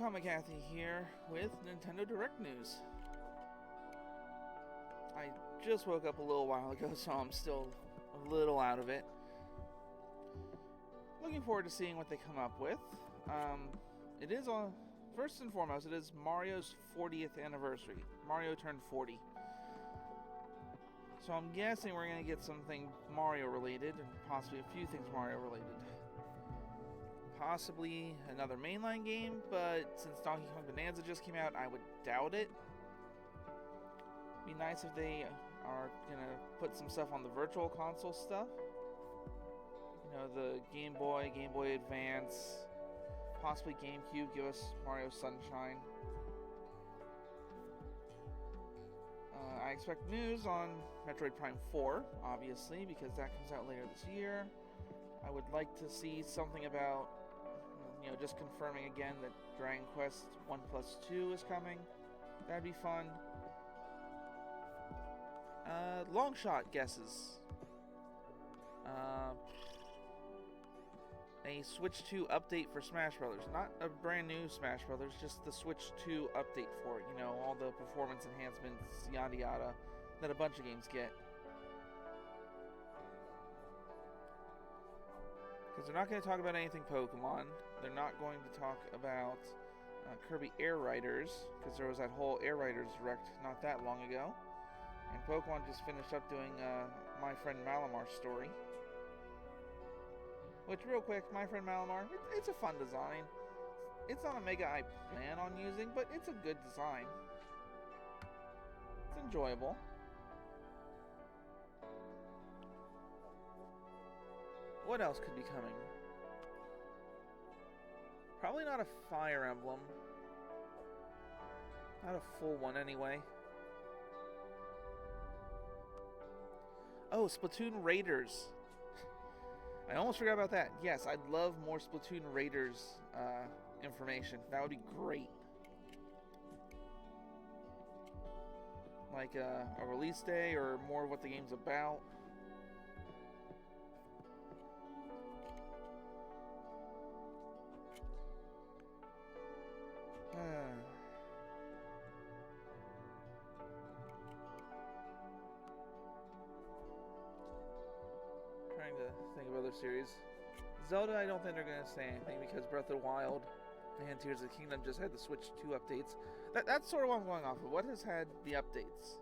Kamikaze here with Nintendo Direct news. I just woke up a little while ago, so I'm still a little out of it. Looking forward to seeing what they come up with. It is first and foremost, it is Mario's 40th anniversary. Mario turned 40. So I'm guessing we're going to get something Mario related, and possibly a few things Mario related. Possibly another mainline game, but since Donkey Kong Bonanza just came out, I would doubt it. Be nice if they are gonna put some stuff on the virtual console stuff. You know, the Game Boy, Game Boy Advance, possibly GameCube, give us Mario Sunshine. I expect news on Metroid Prime 4, obviously, because that comes out later this year. I would like to see something about, just confirming again that Dragon Quest 1+2 is coming. That'd be fun. Long shot guesses. A Switch 2 update for Smash Brothers. Not a brand new Smash Brothers, just the Switch 2 update for it. All the performance enhancements, yada yada, that a bunch of games get. Because they're not going to talk about anything Pokemon. They're not going to talk about Kirby Air Riders, because there was that whole Air Riders Direct not that long ago. And Pokemon just finished up doing My Friend Malamar story. Which, real quick, My Friend Malamar, it's a fun design. It's not a Mega I plan on using, but it's a good design. It's enjoyable. What else could be coming? Probably not a Fire Emblem. Not a full one, anyway. Oh, Splatoon Raiders. I almost forgot about that. Yes, I'd love more Splatoon Raiders information. That would be great. Like a release day or more of what the game's about. Trying to think of other series. Zelda, I don't think they're going to say anything because Breath of the Wild and Tears of the Kingdom just had the Switch 2 updates. That's sort of what I'm going off of. What has had the updates?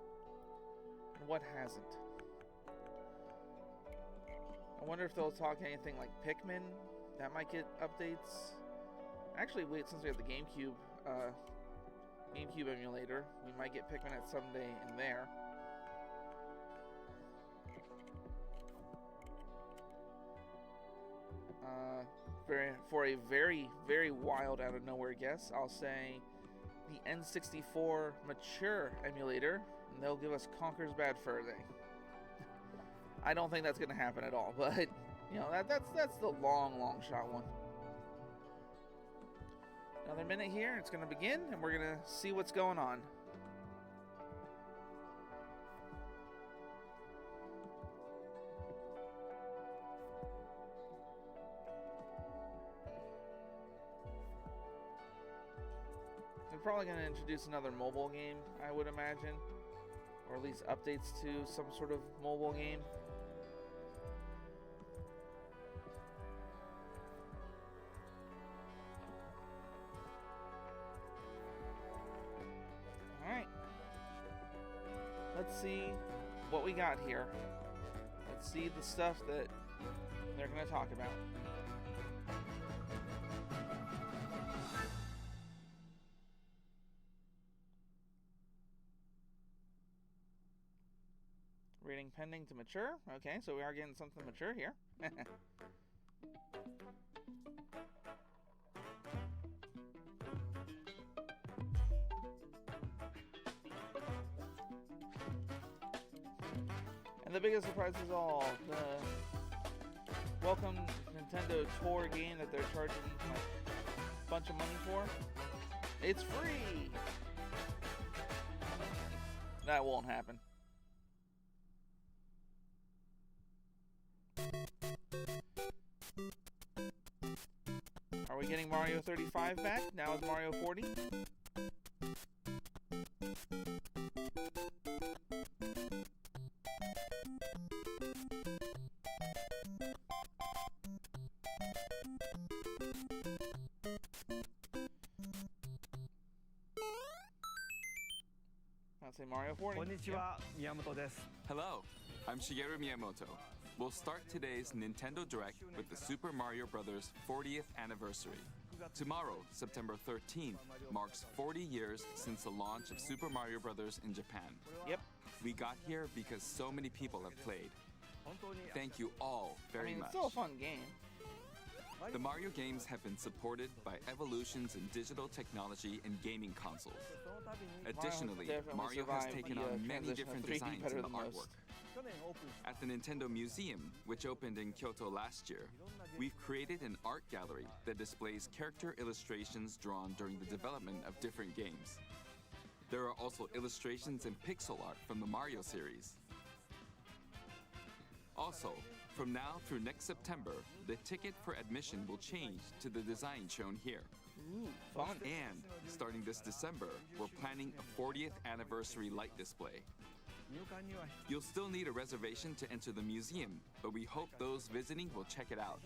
And what hasn't? I wonder if they'll talk anything like Pikmin. That might get updates. Actually, wait, since we have the GameCube emulator, we might get Pikmin at someday in there. For a very, very wild out of nowhere guess, I'll say the N64 mature emulator, and they'll give us Conker's Bad Fur Day. I don't think that's going to happen at all, but that's the long shot one. Another minute here, it's going to begin, and we're going to see what's going on. They're probably going to introduce another mobile game, I would imagine. Or at least updates to some sort of mobile game. Alright. Let's see what we got here. Let's see the stuff that they're going to talk about. Rating pending to mature. Okay, so we are getting something mature here. And the biggest surprise is all, the Welcome Nintendo Tour game that they're charging a bunch of money for. It's free! That won't happen. Are we getting Mario 35 back. Now it's Mario 40. I'll say Mario 40. Konnichiwa, Miyamoto desu. Hello, I'm Shigeru Miyamoto. We'll start today's Nintendo Direct with the Super Mario Bros. 40th anniversary. Tomorrow, September 13th, marks 40 years since the launch of Super Mario Bros. In Japan. Yep. We got here because so many people have played. Thank you all very It's much. still a fun game. The Mario games have been supported by evolutions in digital technology and gaming consoles. Additionally, definitely Mario has survived taken the, on many transition of different 3D designs better in the than most. artwork. At the Nintendo Museum, which opened in Kyoto last year, we've created an art gallery that displays character illustrations drawn during the development of different games. There are also illustrations and pixel art from the Mario series. Also, from now through next September, the ticket for admission will change to the design shown here. Ooh, fun. And starting this December, we're planning a 40th anniversary light display. You'll still need a reservation to enter the museum, but we hope those visiting will check it out.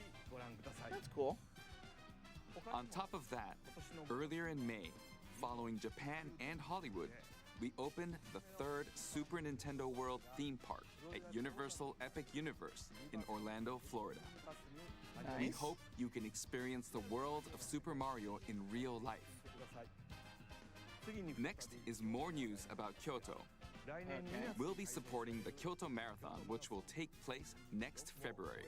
That's cool. On top of that, earlier in May, following Japan and Hollywood, we opened the third Super Nintendo World theme park at Universal Epic Universe in Orlando, Florida. We Nice. hope you can experience the world of Super Mario in real life. Next is more news about Kyoto. We'll be supporting the Kyoto Marathon, which will take place next February.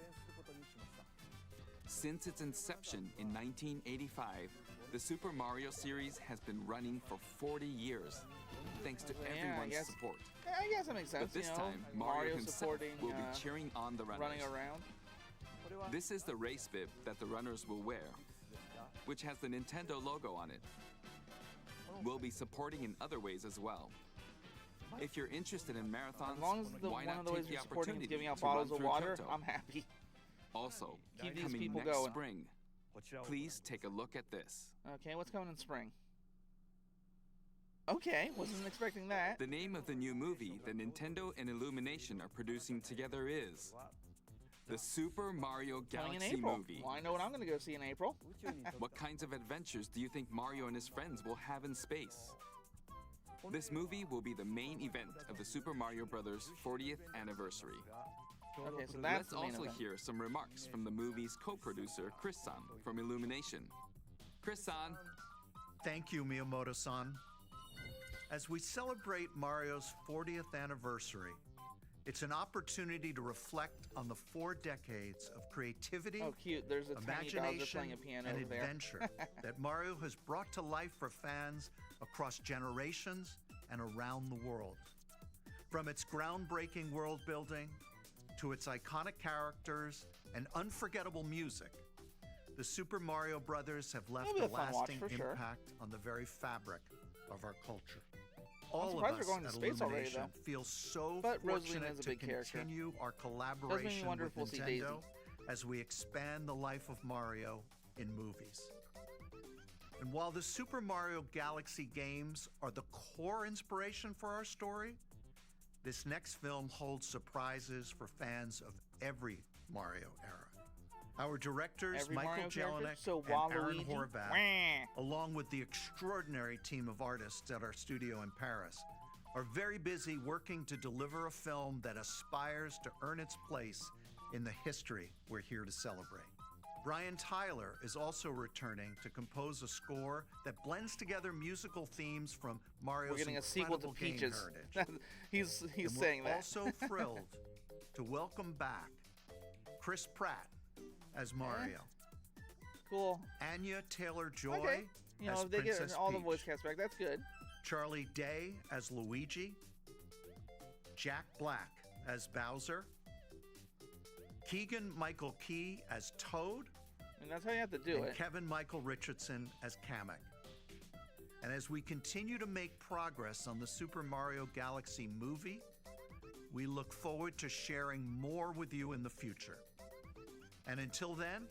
Since its inception in 1985, the Super Mario series has been running for 40 years, thanks to Yeah, I everyone's guess- support. Yeah, I guess that makes sense. But this you know, time, Mario himself supporting, will be cheering on the runners. running around. This is the race bib that the runners will wear, which has the Nintendo logo on it. We'll be supporting in other ways as well. If you're interested in marathons, As long as why one of not the take ways the you're supporting is opportunity giving out to run bottles of through water, Kyoto? I'm happy. Also, Keep these coming people next going. spring, please take a look at this. Okay, what's coming in spring? Okay, wasn't expecting that. The name of the new movie that Nintendo and Illumination are producing together is the Super Mario Coming in Galaxy April. movie. Well, I know what I'm going to go see in April. What kinds of adventures do you think Mario and his friends will have in space? This movie will be the main event of the Super Mario Bros. 40th anniversary. Okay, so that's Let's the main also event. hear some remarks from the movie's co-producer, Chris-san, from Illumination. Chris-san, Thank you, Miyamoto-san. As we celebrate Mario's 40th anniversary, it's an opportunity to reflect on the 4 decades of creativity, Oh, cute. There's a tiny Bowser imagination, playing a piano and over there. adventure that Mario has brought to life for fans across generations and around the world. From its groundbreaking world building to its iconic characters and unforgettable music, the Super Mario Brothers have left It'll be a a fun watch lasting for sure. impact on the very fabric of our culture. All of surprised us we're going to at space already, Illumination though. feel so But Rosalina fortunate is a to big character. continue our Does make me collaboration wonder with if we'll see Daisy. Nintendo as we expand the life of Mario in movies. And while the Super Mario Galaxy games are the core inspiration for our story, this next film holds surprises for fans of every Mario era. Our directors, Every Michael Mario character? Jelinek So and Aaron Waluigi? Horvath, Wah. along with the extraordinary team of artists at our studio in Paris, are very busy working to deliver a film that aspires to earn its place in the history we're here to celebrate. Brian Tyler is also returning to compose a score that blends together musical themes from Mario's We're getting a sequel to incredible game Peaches. heritage. he's And saying we're that. also thrilled to welcome back Chris Pratt as Mario, Cool. Anya Taylor-Joy Okay. You know, as if they get Princess all the Peach, voice cast back, that's good. Charlie Day as Luigi, Jack Black as Bowser, Keegan-Michael Key as Toad, I mean, that's how you have to do and it. Kevin Michael Richardson as Kamek. And as we continue to make progress on the Super Mario Galaxy movie, we look forward to sharing more with you in the future. And until then,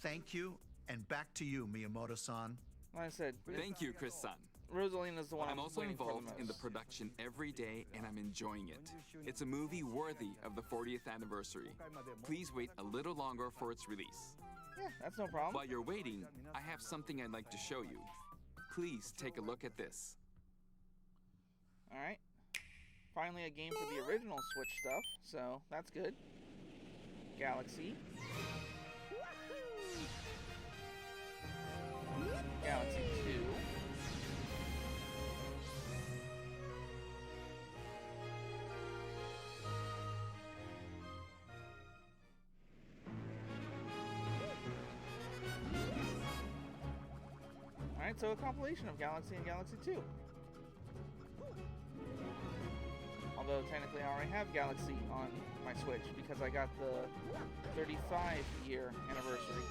thank you And back to you, Miyamoto-san. Like I said, Thank you, Chris-san. Rosalina's the one I'm also waiting for involved the in the most. production every day, and I'm enjoying it. It's a movie worthy of the 40th anniversary. Please wait a little longer for its release. Yeah, that's no problem. While you're waiting, I have something I'd like to show you. Please take a look at this. Alright. Finally a game for the original Switch stuff, so that's good. Galaxy. Galaxy 2. Alright, so a compilation of Galaxy and Galaxy 2. Although technically I already have Galaxy on my Switch because I got the 35-year anniversary.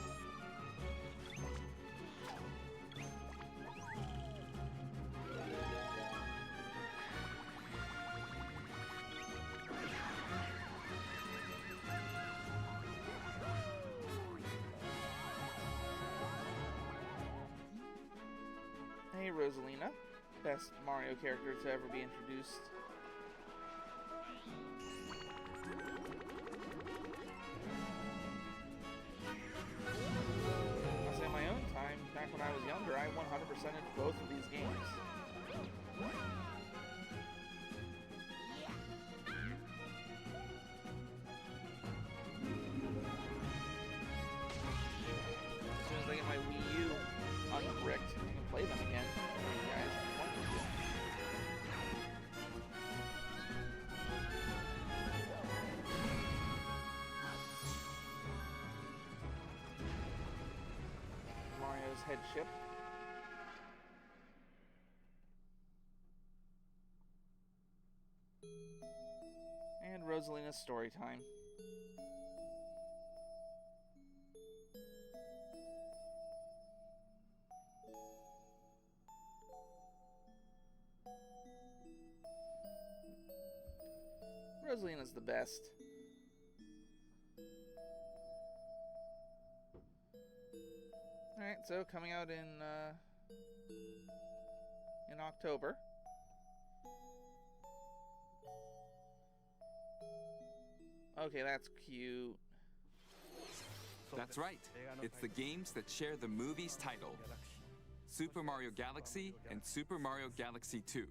Hey Rosalina, best Mario character to ever be introduced. I'll say in my own time, back when I was younger, I 100%ed both of these games. As soon as I get my Wii U unbricked, I can play them again for you guys if you want me to. Mario's headship. And Rosalina's story time. Rosalina's the best. Alright, so coming out in October. Okay, that's cute. That's right. It's the games that share the movie's title. Super Mario Galaxy and Super Mario Galaxy 2.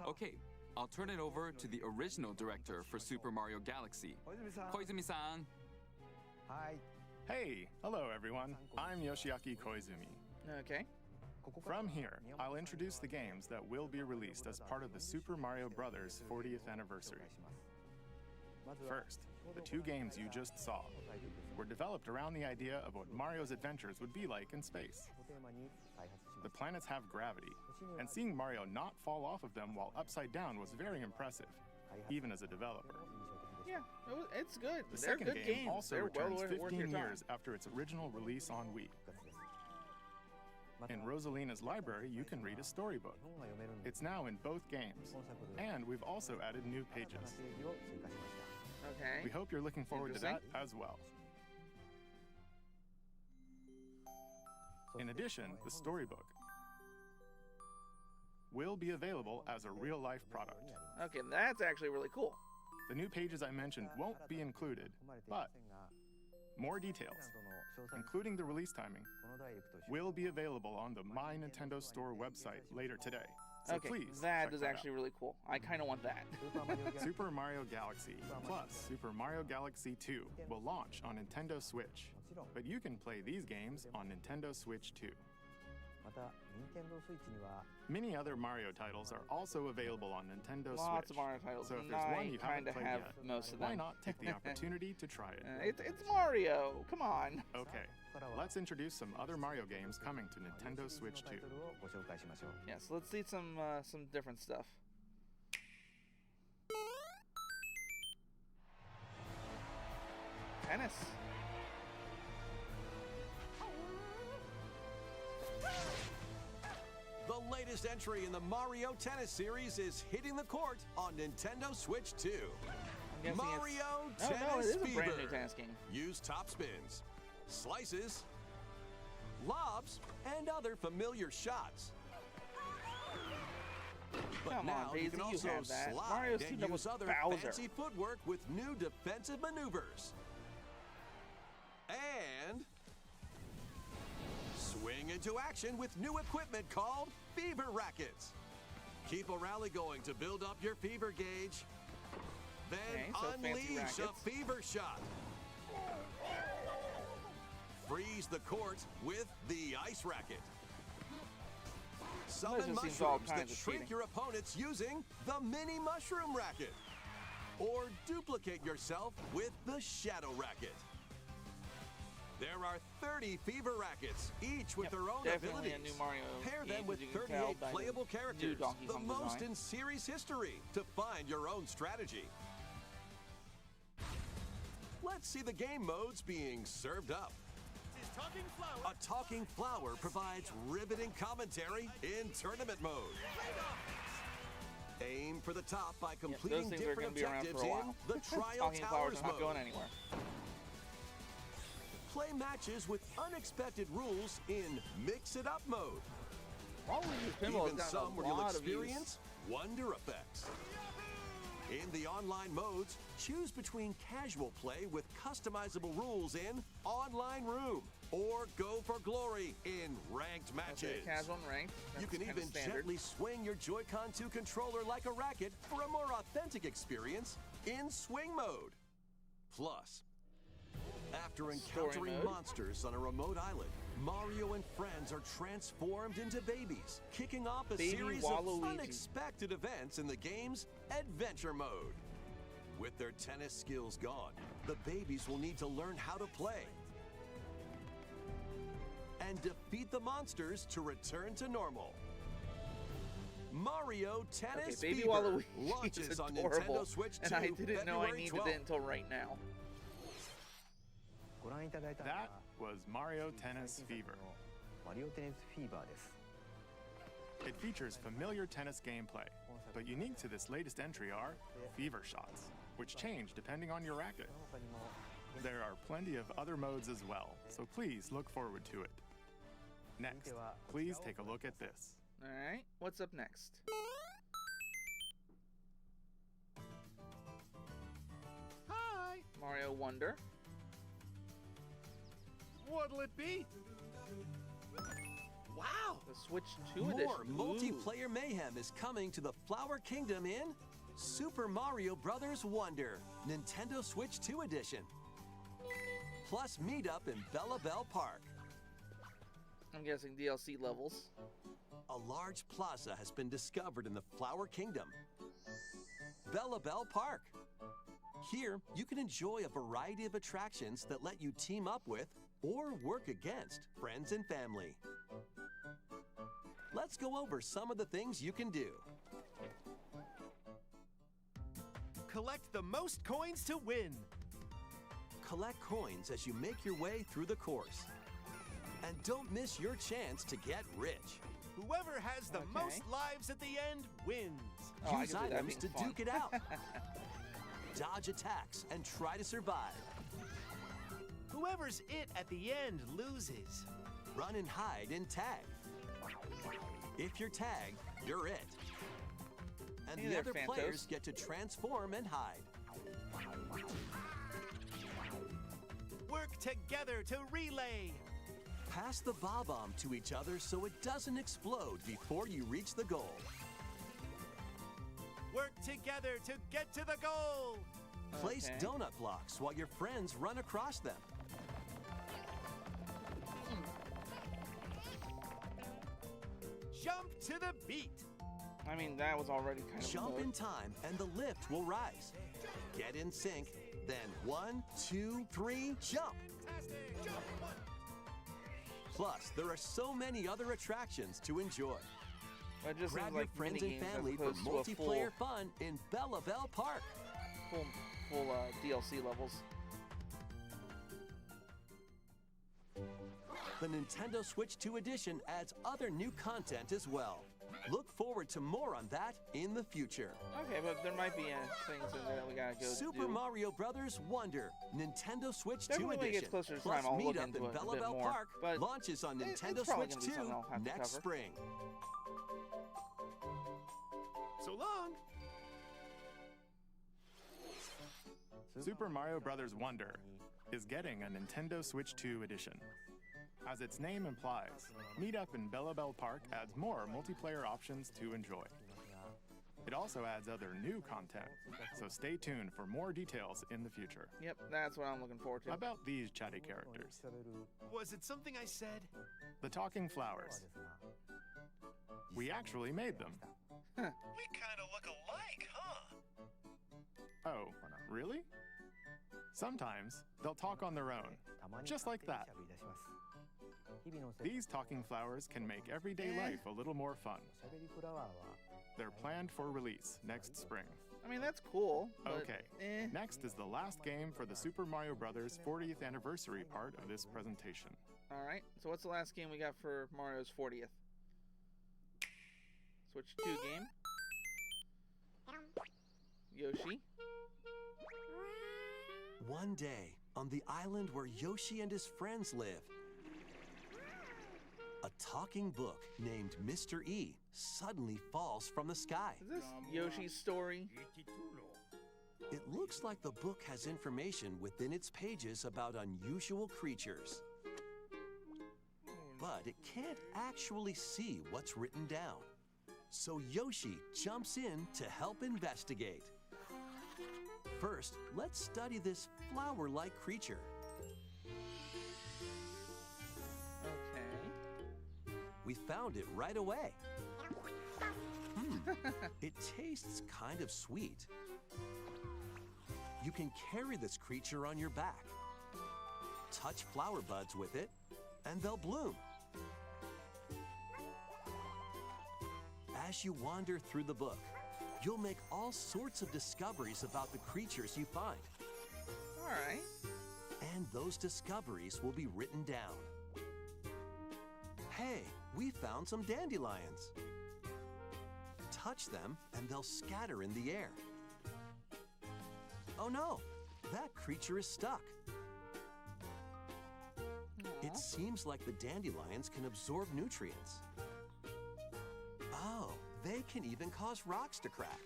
Okay, I'll turn it over to the original director for Super Mario Galaxy, Koizumi-san. Hey, hello everyone. I'm Yoshiaki Koizumi. Okay. From here, I'll introduce the games that will be released as part of the Super Mario Bros. 40th anniversary. First, the two games you just saw were developed around the idea of what Mario's adventures would be like in space. The planets have gravity, and seeing Mario not fall off of them while upside down was very impressive, even as a developer. Yeah, it's good. The They're second good game games. also They're returns well worth your 15 time. years after its original release on Wii. In Rosalina's library, you can read a storybook. It's now in both games, and we've also added new pages. Okay. We hope you're looking forward to that Interesting. as well. In addition, the storybook will be available as a real-life product. Okay, that's actually really cool. The new pages I mentioned won't be included, but more details, including the release timing, will be available on the My Nintendo Store website later today. So Okay, please that check is out. actually really cool. I kind of want that. Super Mario Galaxy plus Super Mario Galaxy 2 will launch on Nintendo Switch, but you can play these games on Nintendo Switch too. Many other Mario titles are also available on Nintendo Lots Switch. of Mario titles. So if and there's I one you haven't kinda played have yet, most of why them. not take the opportunity to try it? It's Mario. Come on. Okay, let's introduce some other Mario games coming to Nintendo Switch 2. Yes, let's see some different stuff. Tennis. The latest entry in the Mario Tennis series is hitting the court on Nintendo Switch 2. I'm guessing Mario it's... Oh, Tennis no, it is a Fever. brand new tennis game. Use top spins, slices, lobs, and other familiar shots. But Come now on, Daisy, you can you also have that. slide Mario's and teamed up use with other Bowser. fancy footwork with new defensive maneuvers. And swing into action with new equipment called Fever Rackets. Keep a rally going to build up your fever gauge. Then Okay, so fancy unleash rackets. a fever shot. Freeze the court with the ice racket. Summon just seems all mushrooms that kinds of shrink cheating. your opponents using the mini mushroom racket. Or duplicate yourself with the shadow racket. There are 30 fever rackets, each with Yep, their own definitely abilities. a new Mario Pair game, them with 'cause you can tell 38 by the playable new characters, Donkey the Kong most design. in series history, to find your own strategy. Let's see the game modes being served up. A talking flower provides riveting commentary in tournament mode. Aim for the top by completing things are different gonna be around objectives for a in while. the Trial Talking flowers Towers are not going mode. anywhere. Play matches with unexpected rules in Mix It Up mode. Waluigi's pinball Even has some gotten where a you'll lot of use. experience wonder effects. In the online modes, choose between casual play with customizable rules in Online Room, or go for glory in ranked matches. Okay, casual and ranked. You That's can kinda even standard. gently swing your Joy-Con 2 controller like a racket for a more authentic experience in swing mode. Plus, after encountering mode. monsters on a remote island, Mario and friends are transformed into babies, kicking off a Baby series Waluigi. of unexpected events in the game's Adventure mode. With their tennis skills gone, the babies will need to learn how to play and defeat the monsters to return to normal. Mario Tennis Baby Fever Waluigi launches is on adorable, Nintendo Switch 2 and I didn't know I February needed 12th. it until right now. That was Mario Tennis Fever. マリオテニスフィーバーです。 It features familiar tennis gameplay, but unique to this latest entry are fever shots, which change depending on your racket. There are plenty of other modes as well, so please look forward to it. Next, please take a look at this. Alright, what's up next? Hi! Mario Wonder. What'll it be? Wow! The Switch 2 More edition. multiplayer mayhem is coming to the Flower Kingdom in Super Mario Bros. Wonder, Nintendo Switch 2 Edition. Plus meet up in Bella Bell Park. I'm guessing DLC levels. A large plaza has been discovered in the Flower Kingdom. Bella Bell Park. Here, you can enjoy a variety of attractions that let you team up with or work against friends and family. Let's go over some of the things you can do. Collect the most coins to win. Collect coins as you make your way through the course. And don't miss your chance to get rich. Whoever has the Okay. most lives at the end wins. Oh, I Use can see that items to being fun. duke it out. Dodge attacks and try to survive. Whoever's it at the end loses. Run and hide and tag. If you're tagged, you're it. And Hey the there, other Phantos. players get to transform and hide. Work together to relay. Pass the bob-omb to each other so it doesn't explode before you reach the goal. Work together to get to the goal. Place Okay. donut blocks while your friends run across them. Jump to the beat. I mean, that was already kind of Jump mode. in time and the lift will rise. Get in sync, then 1, 2, 3, jump! Plus, there are so many other attractions to enjoy. It just Grab seems your like friends and minigames as family for opposed to a multiplayer fun in Bella Bell Park. full DLC levels. The Nintendo Switch 2 Edition adds other new content as well. Look forward to more on that in the future. Okay, but there might be things in there that we gotta go Super do. Mario Brothers Wonder, Nintendo Switch 2 Definitely when it edition. gets closer to Plus time, I'll look Meetup into in it a Bella bit Bell more, Park but launches on it's Nintendo probably Switch gonna be 2 something I'll have to next cover. spring. So long. Super Mario Bros. Wonder is getting a Nintendo Switch 2 edition. As its name implies, Meetup in Bella Bell Park adds more multiplayer options to enjoy. It also adds other new content, so stay tuned for more details in the future. Yep, that's what I'm looking forward to. About these chatty characters, Was it something I said? the talking flowers. We actually made them. We kind of look alike, huh? Oh, really? Sometimes they'll talk on their own, just like that. These talking flowers can make everyday life a little more fun. They're planned for release next spring. I mean, that's cool. But, Okay, next is the last game for the Super Mario Bros. 40th anniversary part of this presentation. All right. So what's the last game we got for Mario's 40th? Switch 2 game. Yoshi. One day, on the island where Yoshi and his friends live, a talking book named Mr. E suddenly falls from the sky. Is this Yoshi's story? It looks like the book has information within its pages about unusual creatures. But it can't actually see what's written down. So Yoshi jumps in to help investigate. First, let's study this flower-like creature. Okay. We found it right away. It tastes kind of sweet. You can carry this creature on your back. Touch flower buds with it, and they'll bloom. As you wander through the book, you'll make all sorts of discoveries about the creatures you find. All right. And those discoveries will be written down. Hey, we found some dandelions. Touch them and they'll scatter in the air. Oh no, that creature is stuck. It seems like the dandelions can absorb nutrients. Oh, they can even cause rocks to crack.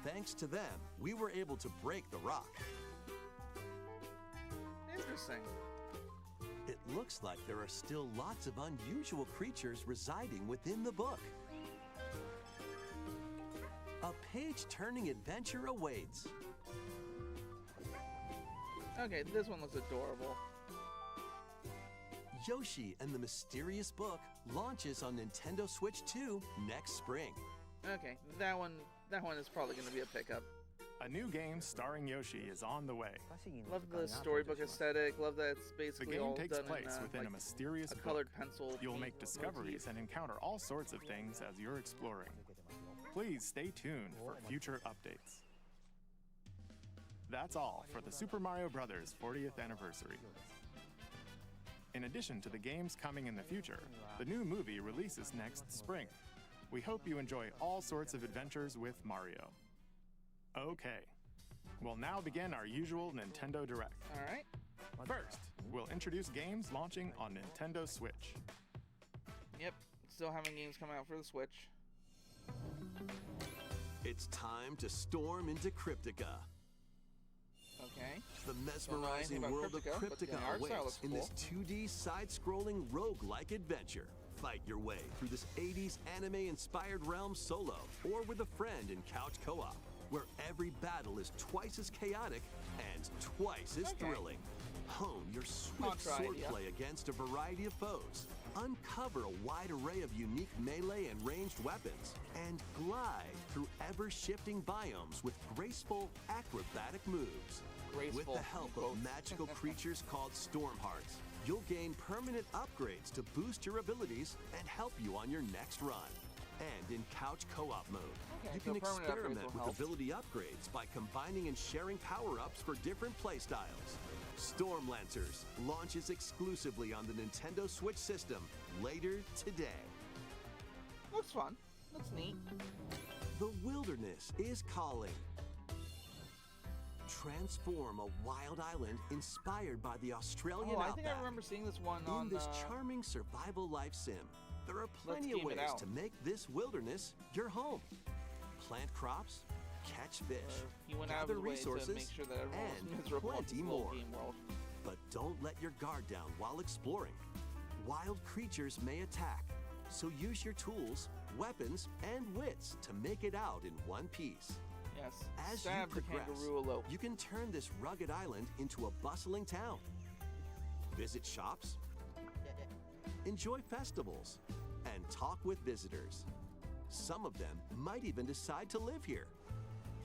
Thanks to them, we were able to break the rock. Interesting. It looks like there are still lots of unusual creatures residing within the book. A page-turning adventure awaits. Okay, this one looks adorable. Yoshi and the Mysterious Book launches on Nintendo Switch 2 next spring. Okay, that one is probably going to be a pickup. A new game starring Yoshi is on the way. Love the storybook aesthetic. Love that it's The basically game all takes done place in, within like a mysterious a book. colored pencil. You'll paint make discoveries motif. and encounter all sorts of things as you're exploring. Please stay tuned for future updates. That's all for the Super Mario Bros. 40th anniversary. In addition to the games coming in the future, the new movie releases next spring. We hope you enjoy all sorts of adventures with Mario. Okay, we'll now begin our usual Nintendo Direct. All right. First, we'll introduce games launching on Nintendo Switch. Yep. Still having games come out for the Switch. It's time to storm into Cryptica. Okay. The Don't know anything mesmerizing about world of Cryptica, but the Cryptica art style awaits looks in this cool. 2D side-scrolling rogue-like adventure. Fight your way through this 80s anime-inspired realm solo or with a friend in couch co-op, where every battle is twice as chaotic and twice as Okay. thrilling. Hone your swift Contra idea. swordplay against a variety of foes. Uncover a wide array of unique melee and ranged weapons, and glide through ever-shifting biomes with graceful, acrobatic moves. With Graceful, the help quote. of magical creatures called Storm Hearts, you'll gain permanent upgrades to boost your abilities and help you on your next run. And in couch co-op mode, Okay, you so can permanent upgrades experiment will with help. ability upgrades by combining and sharing power-ups for different playstyles. Storm Lancers launches exclusively on the Nintendo Switch system later today. Looks fun. That's neat. The wilderness is calling. Transform a wild island inspired by the Australian Oh, I outback. think I remember seeing this one on In this charming survival life sim, there are Let's plenty of Game It ways Out. to make this wilderness your home. Plant crops, catch fish, he went out of gather his way resources, to make sure that everyone was and miserable in plenty this little more. game world. But don't let your guard down while exploring. Wild creatures may attack, so use your tools, weapons, and wits to make it out in one piece. Yes. As Stab you the progress, kangaroo elope. you can turn this rugged island into a bustling town. Visit shops, enjoy festivals, and talk with visitors. Some of them might even decide to live here.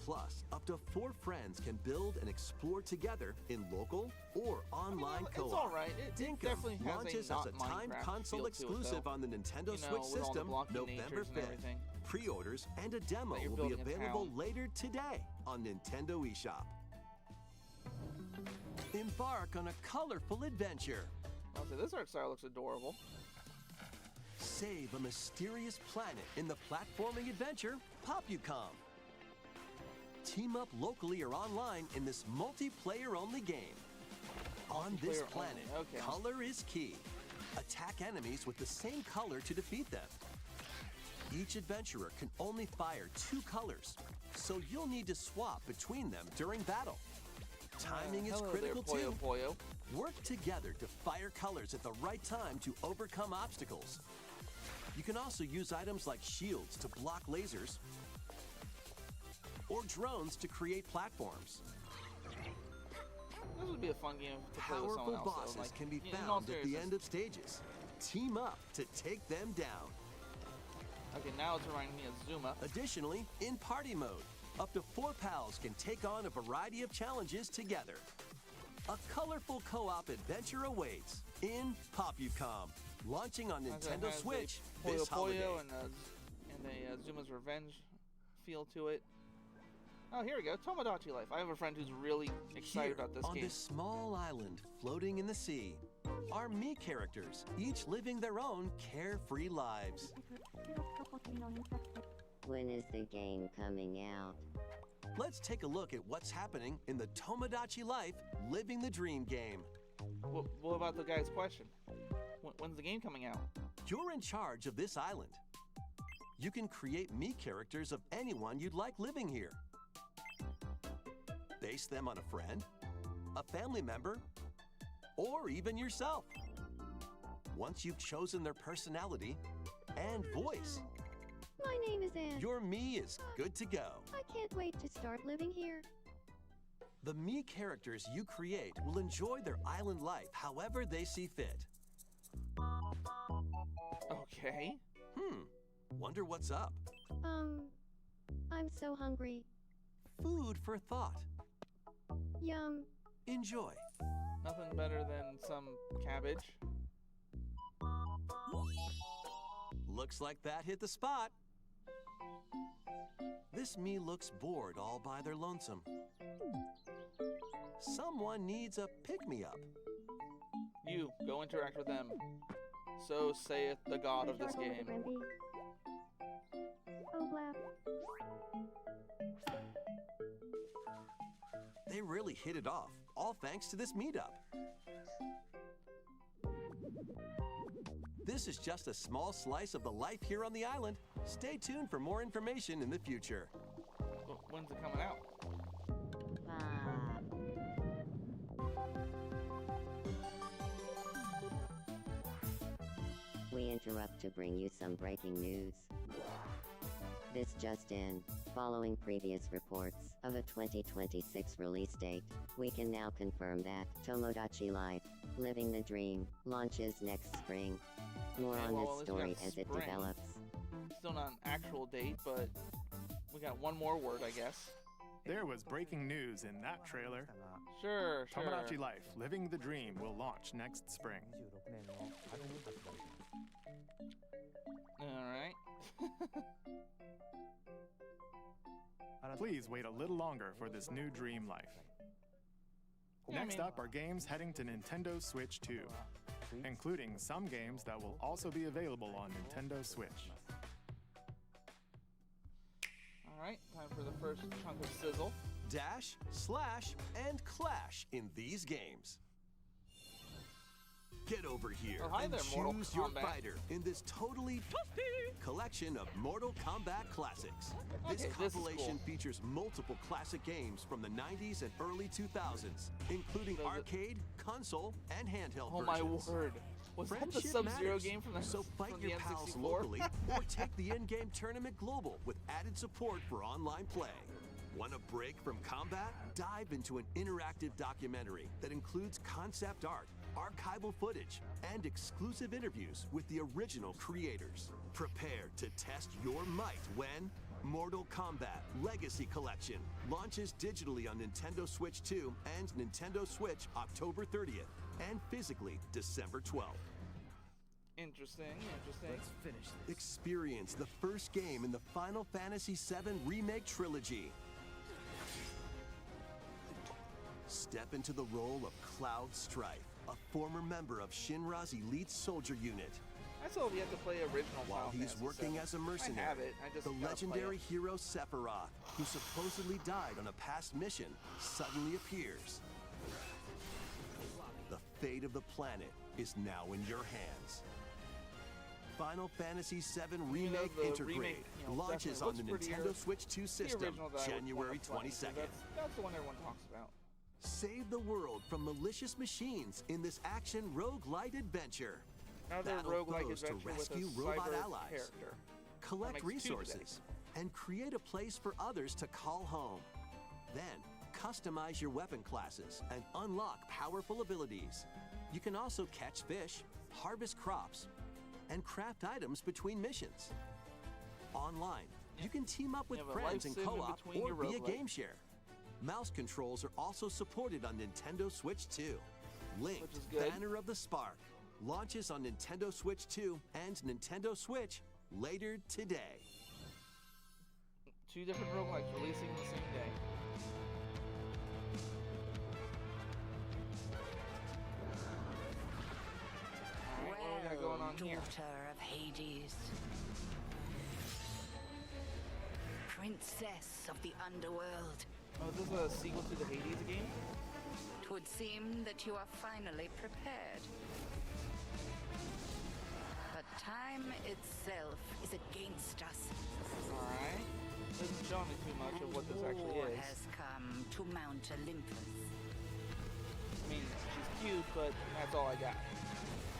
Plus, up to 4 friends can build and explore together in local or online it's co-op. alright. It Dinkum definitely has launches a as a not time Minecraft console feel to it, exclusive though. on the Nintendo You know, Switch with all the system blocky November natures and 5th. everything. Pre-orders and a demo That you're will be building a available town. later today on Nintendo eShop. Embark on a colorful adventure. I'll say this art style looks adorable. Save a mysterious planet in the platforming adventure Popucom. Team up locally or online in this multiplayer-only game. On this Multiplayer planet, only, okay. color is key. Attack enemies with the same color to defeat them. Each adventurer can only fire 2 colors, so you'll need to swap between them during battle. Timing is Hello critical there, too. Poyo. Work together to fire colors at the right time to overcome obstacles. You can also use items like shields to block lasers or drones to create platforms. This would be a fun game to play with Powerful someone else. bosses though. Like, can be in all found at the seriousness. end of stages. Team up to take them down. Okay, now it's reminding me of Zuma. Additionally, in party mode, up to 4 pals can take on a variety of challenges together. A colorful co-op adventure awaits in Popucom, launching on It Nintendo has a Switch Puyo this holiday. Puyo and a Zuma's Revenge feel to it. Oh, here we go. Tomodachi Life. I have a friend who's really excited Here, about this on game. this small island floating in the sea, are me characters, each living their own carefree lives. When is the game coming out? Let's take a look at what's happening in the Tomodachi Life Living the Dream game. What about the guy's question? When's the game coming out? You're in charge of this island. You can create me characters of anyone you'd like living here. Base them on a friend, a family member, or even yourself. Once you've chosen their personality and voice, My name is Anne. your me is good to go. I can't wait to start living here. The me characters you create will enjoy their island life however they see fit. Okay. Wonder what's up? I'm so hungry. Food for thought. Yum. Enjoy. Nothing better than some cabbage. Looks like that hit the spot. This me looks bored all by their lonesome. Someone needs a pick-me-up. You, go interact with them. So saith the god of this game. Oh, blap. They really hit it off, all thanks to this meetup. This is just a small slice of the life here on the island. Stay tuned for more information in the future. When's it coming out? We interrupt to bring you some breaking news. This just in. Following previous reports of a 2026 release date, we can now confirm that Tomodachi Life, Living the Dream, launches next spring. More Okay, on well, this at least we story got as it spring. develops. Still not an actual date, but we got one more word, I guess. There was breaking news in that trailer. Sure. Tomodachi Life, Living the Dream will launch next spring. Alright. Please wait a little longer for this new dream life. Yeah, Next up are games heading to Nintendo Switch 2, including some games that will also be available on Nintendo Switch. Alright, time for the first chunk of sizzle. Dash, slash, and clash in these games. Get over here Oh, hi and there, Mortal choose your Kombat. fighter in this totally collection of Mortal Kombat classics. This Okay, this is compilation cool. features multiple classic games from the 90s and early 2000s, including Does it- arcade, console, and handheld Oh versions. my word. Was that the Friendship Sub-Zero matters, game from the, so fight from the your pals N64? locally or take the in-game tournament global with added support for online play. Want a break from combat? Dive into an interactive documentary that includes concept art, archival footage, and exclusive interviews with the original creators. Prepare to test your might when Mortal Kombat Legacy Collection launches digitally on Nintendo Switch 2 and Nintendo Switch October 30th and physically December 12th. Interesting, interesting. Let's finish this. Experience the first game in the Final Fantasy VII Remake Trilogy. Step into the role of Cloud Strife, a former member of Shinra's elite soldier unit. I still have yet to play original While Final he's Fantasy working VII. as a I have mercenary, it. I just the gotta play legendary it. hero Sephiroth, who supposedly died on a past mission, suddenly appears. The fate of the planet is now in your hands. Final Fantasy VII Remake the Intergrade remake, launches on the definitely looks Nintendo prettier. Switch 2 The system original that I would January wanna play, 22nd. so that's the one everyone talks about. Save the world from malicious machines in this action roguelite adventure. Another Battle roguelike foes to adventure with rescue a robot cyber allies. character. Collect That makes two today. resources and create a place for others to call home. Then, customize your weapon classes and unlock powerful abilities. You can also catch fish, harvest crops, and craft items between missions. Online, you can team up with You have a friends in life sim in co-op between or your via roguelike. game share. Mouse controls are also supported on Nintendo Switch 2. Link, Which is good. Banner of the Spark, launches on Nintendo Switch 2 and Nintendo Switch later today. Two different roguelikes releasing the same day. Alright, what do we got going on here? Daughter of Hades, princess of the underworld. Oh, is this a sequel to the Hades game? Twould seem that you are finally prepared. But time itself is against us. Alright. Doesn't show me too much of what this actually War is. has come to Mount Olympus. I mean, she's cute, but that's all I got.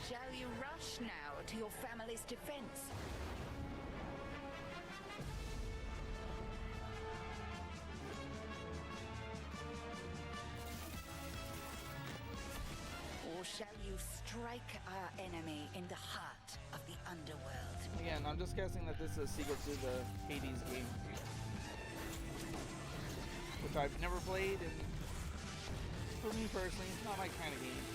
Shall you rush now to your family's defense? Or shall you strike our enemy in the heart of the underworld? Again, I'm just guessing that this is a sequel to the Hades game. Which I've never played, and for me personally, it's not my kind of game.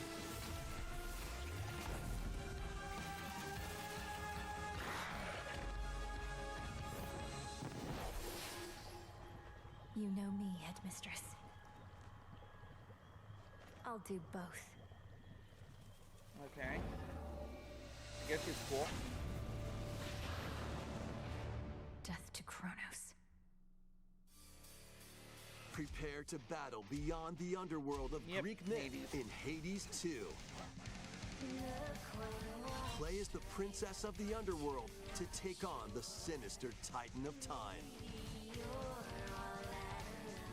You know me, Headmistress. I'll do both. Okay. I guess she's cool. Death to Kronos. Prepare to battle beyond the underworld of Yep, Greek myth Hades. in Hades 2. Play as the princess of the underworld to take on the sinister Titan of Time.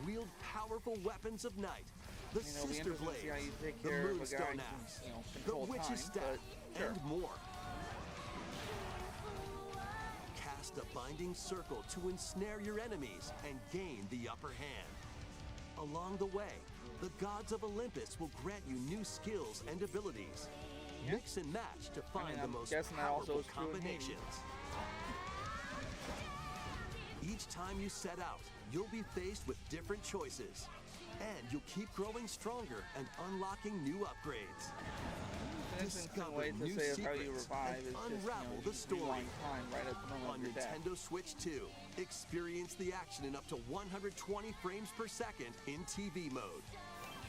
Wield powerful weapons of night, the I mean, it'll be Sister interesting to see how Blades, you take the care of a guy Moonstone who can, Axe, the control Witch's time, Staff, but sure. and more. Cast a binding circle to ensnare your enemies and gain the upper hand. Along the way, the gods of Olympus will grant you new skills and abilities. Mix and match to find the I'm most guessing that also powerful is true in Hades. combinations. Each time you set out, you'll be faced with different choices. And you'll keep growing stronger and unlocking new upgrades. An interesting Discover way to new say of how you secrets revive and is just, unravel you the story. rewind time right at the moment On of your death. Nintendo Switch 2, experience the action in up to 120 frames per second in TV mode.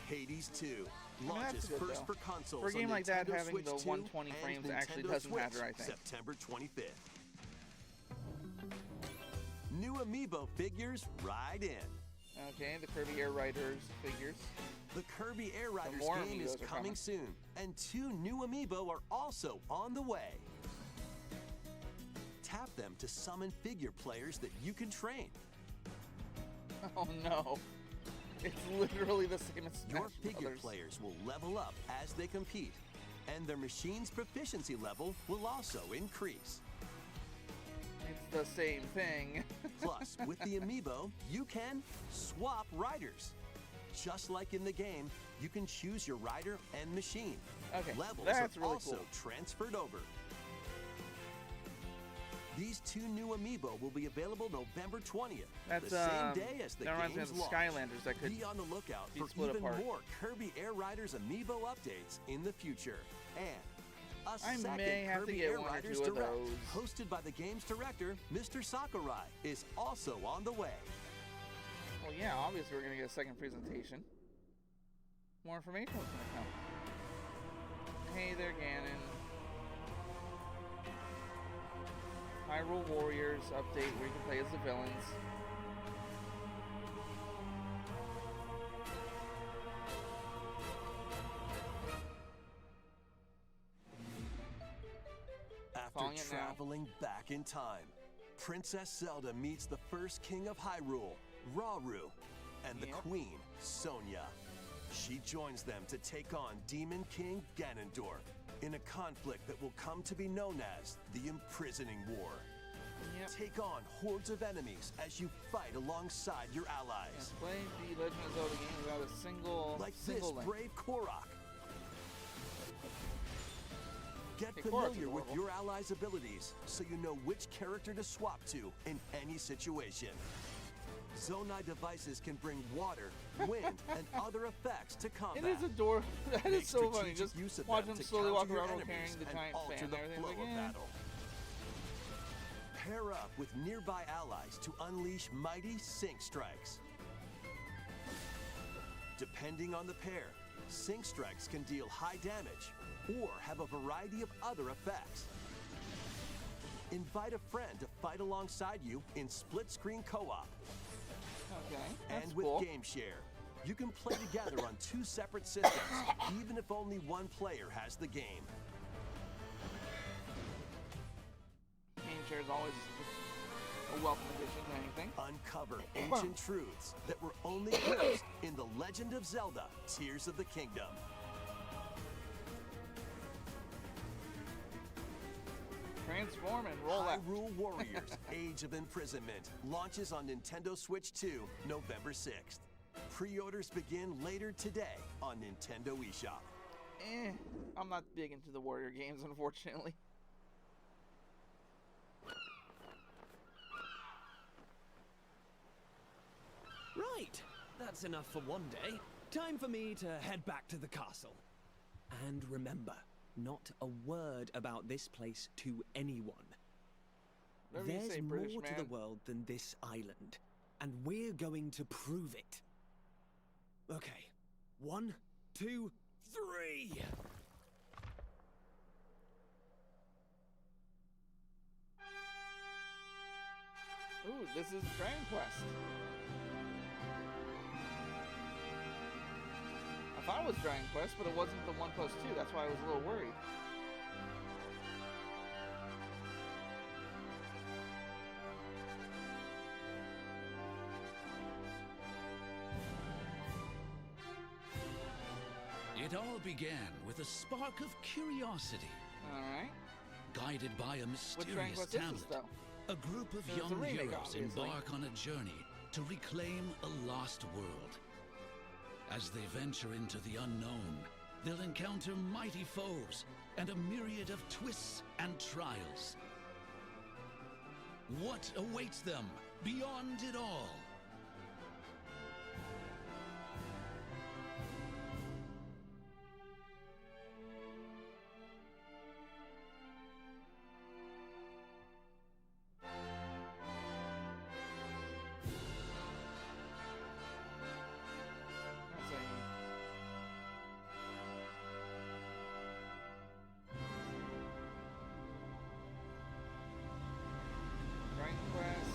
Hades 2 launches that's good, first though. for consoles For a game on like that, Nintendo having Switch the 2 120 and frames actually Nintendo doesn't Switch, matter, I think. September 25th. new amiibo figures right in. Okay, the Kirby Air Riders figures. The Kirby Air Riders more game is amiibos are coming soon, and 2 new amiibo are also on the way. Tap them to summon figure players that you can train. Oh no. It's literally the same as Smash Your figure Brothers. players will level up as they compete, and their machine's proficiency level will also increase. It's the same thing. Plus, with the amiibo, you can swap riders. Just like in the game, you can choose your rider and machine. Okay, Levels that's are really also cool. transferred over. These 2 new amiibo will be available November 20th, That's the same day as the that reminds me game's of the launch. Skylanders that could Be on the lookout be for split even apart. more Kirby Air Riders amiibo updates in the future. And a I second may have to Kirby get Air one or Riders two of Direct, those. hosted by the game's director, Mr. Sakurai, is also on the way. Well, yeah, obviously we're gonna get a second presentation. More information was gonna come. Hey there, Ganon. Hyrule Warriors update where you can play as the villains. After Following it now. traveling back in time, Princess Zelda meets the first king of Hyrule, Rauru, and the Yep. queen, Sonia. She joins them to take on Demon King Ganondorf in a conflict that will come to be known as the Imprisoning War. Yep. Take on hordes of enemies as you fight alongside your allies. Yes, play the Legend of Zelda game without a single Like single this link. brave Korok. Get Hey, Korok's familiar with adorable. your allies' abilities so you know which character to swap to in any situation. Zonai devices can bring water, wind, and other effects to combat. It is adorable. That Make is so funny. strategic Just use of watch them him to slowly walk counter your around while enemies carrying the and giant alter fan and the everything. flow Like, of eh. battle. Pair up with nearby allies to unleash mighty sync strikes. Depending on the pair, sync strikes can deal high damage or have a variety of other effects. Invite a friend to fight alongside you in split-screen co-op. Okay, that's And with cool. Game Share, you can play together on 2 separate systems, even if only one player has the game. Game share is always a welcome addition to anything. Uncover ancient truths that were only glimpsed in The Legend of Zelda: Tears of the Kingdom. Transform and roll out. Hyrule Warriors: Age of Imprisonment launches on Nintendo Switch 2, November 6th. Pre-orders begin later today on Nintendo eShop. I'm not big into the Warrior games, unfortunately. Right, that's enough for one day. Time for me to head back to the castle. And remember, not a word about this place to anyone. Whatever you There's say, more British to the man. world than this island, and we're going to prove it. Okay, 1, 2, 3! Ooh, this is Dragon Quest. I thought it was Dragon Quest, but it wasn't the 1+2. That's why I was a little worried. It all began with a spark of curiosity. Alright. Guided by a Dragon mysterious Quest is this, tablet, though? a group of There's a young remake, heroes obviously. embark on a journey to reclaim a lost world. As they venture into the unknown, they'll encounter mighty foes and a myriad of twists and trials. What awaits them beyond it all? That's a... Dragon Quest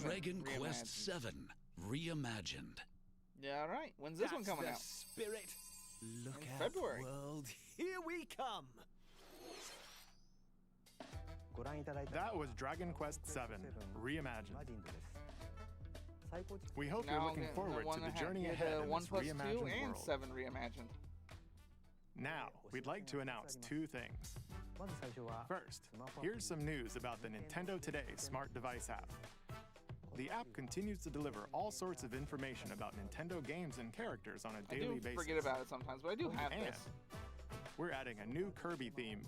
Dragon Reimagined. Quest VII Reimagined. Yeah, all right. When's this one coming the out? Spirit. Look In out, February. world. Here we come. That was Dragon Quest VII Reimagined. We hope Now you're I'm looking gonna forward to wanna the journey get, ahead in 1 this plus 2 reimagined and world. 7 reimagined. Now, we'd like to announce 2 things. First, here's some news about the Nintendo Today smart device app. The app continues to deliver all sorts of information about Nintendo games and characters on a I daily do basis. forget about it sometimes, but I do have And this. we're adding a new Kirby theme.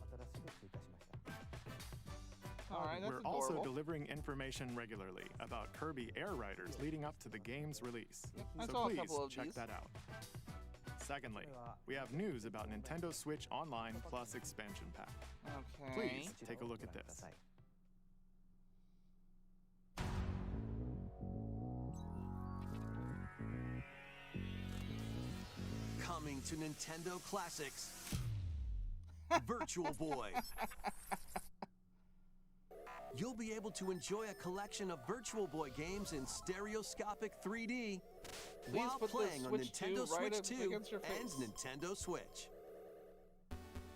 All right, that's We're adorable. also delivering information regularly about Kirby Air Riders leading up to the game's release. I So saw a please couple of check these. that out. Secondly, we have news about Nintendo Switch Online Plus expansion pack. Okay. Please take a look at this. Coming to Nintendo Classics, Virtual Boy. You'll be able to enjoy a collection of Virtual Boy games in stereoscopic 3D while put the playing on Switch 2 Nintendo right Switch up 2 against your and face. Nintendo Switch.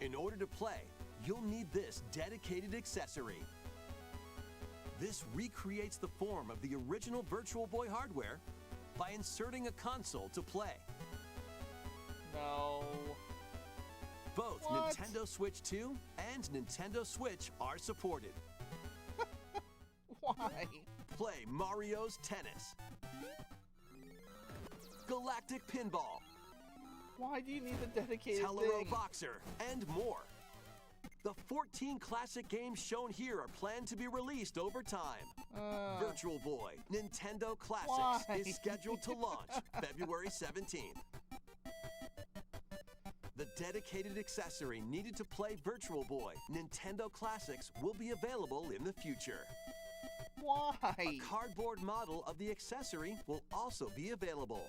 In order to play, you'll need this dedicated accessory. This recreates the form of the original Virtual Boy hardware by inserting a console to play. No. Both What? Nintendo Switch 2 and Nintendo Switch are supported. Why? Play Mario's Tennis, Galactic Pinball, Why do you need the dedicated Tellero thing? Boxer, and more. The 14 classic games shown here are planned to be released over time. Virtual Boy Nintendo Classics Why? is scheduled to launch February 17th. The dedicated accessory needed to play Virtual Boy Nintendo Classics will be available in the future. Why? A cardboard model of the accessory will also be available.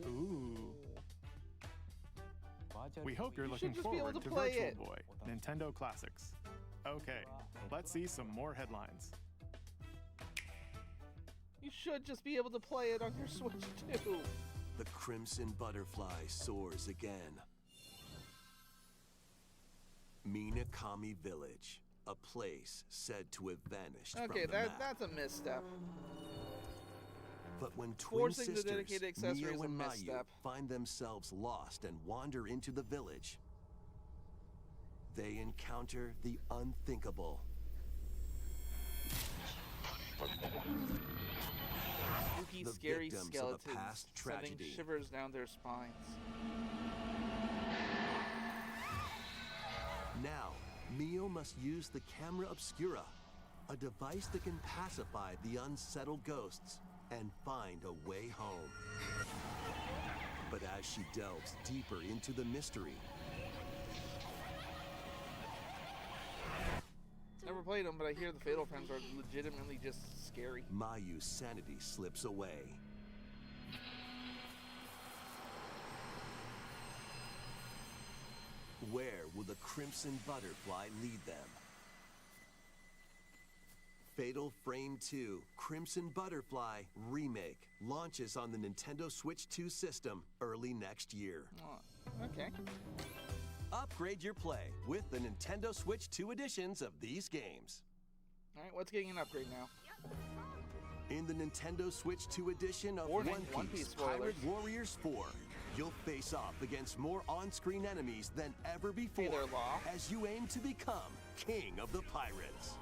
Ooh. We hope you're You looking should just be able forward to to play Virtual it. Boy Nintendo Classics. Okay, let's see some more headlines. You should just be able to play it on your Switch too. The Crimson Butterfly soars again. Minakami Village, a place said to have vanished Okay, from the map. that's a misstep. But when twin Forcing the sisters, dedicated accessory Mio is a and Mayu, misstep. find themselves lost and wander into the village, they encounter the unthinkable. Spooky, The scary victims of a skeletons past sending tragedy. shivers down their spines. Now, Mio must use the Camera Obscura, a device that can pacify the unsettled ghosts and find a way home. But as she delves deeper into the mystery, Never played them, but I hear the Fatal Frames are legitimately just scary. Mayu's sanity slips away. Where will the Crimson Butterfly lead them? Fatal Frame 2 Crimson Butterfly Remake launches on the Nintendo Switch 2 system early next year. Oh, okay. Upgrade your play with the Nintendo Switch 2 editions of these games. All right, what's getting an upgrade now? In the Nintendo Switch 2 edition of Warning, One One Piece Piece spoilers. Pirate Warriors 4, you'll face off against more on-screen enemies than ever before there, Law. as you aim to become King of the Pirates.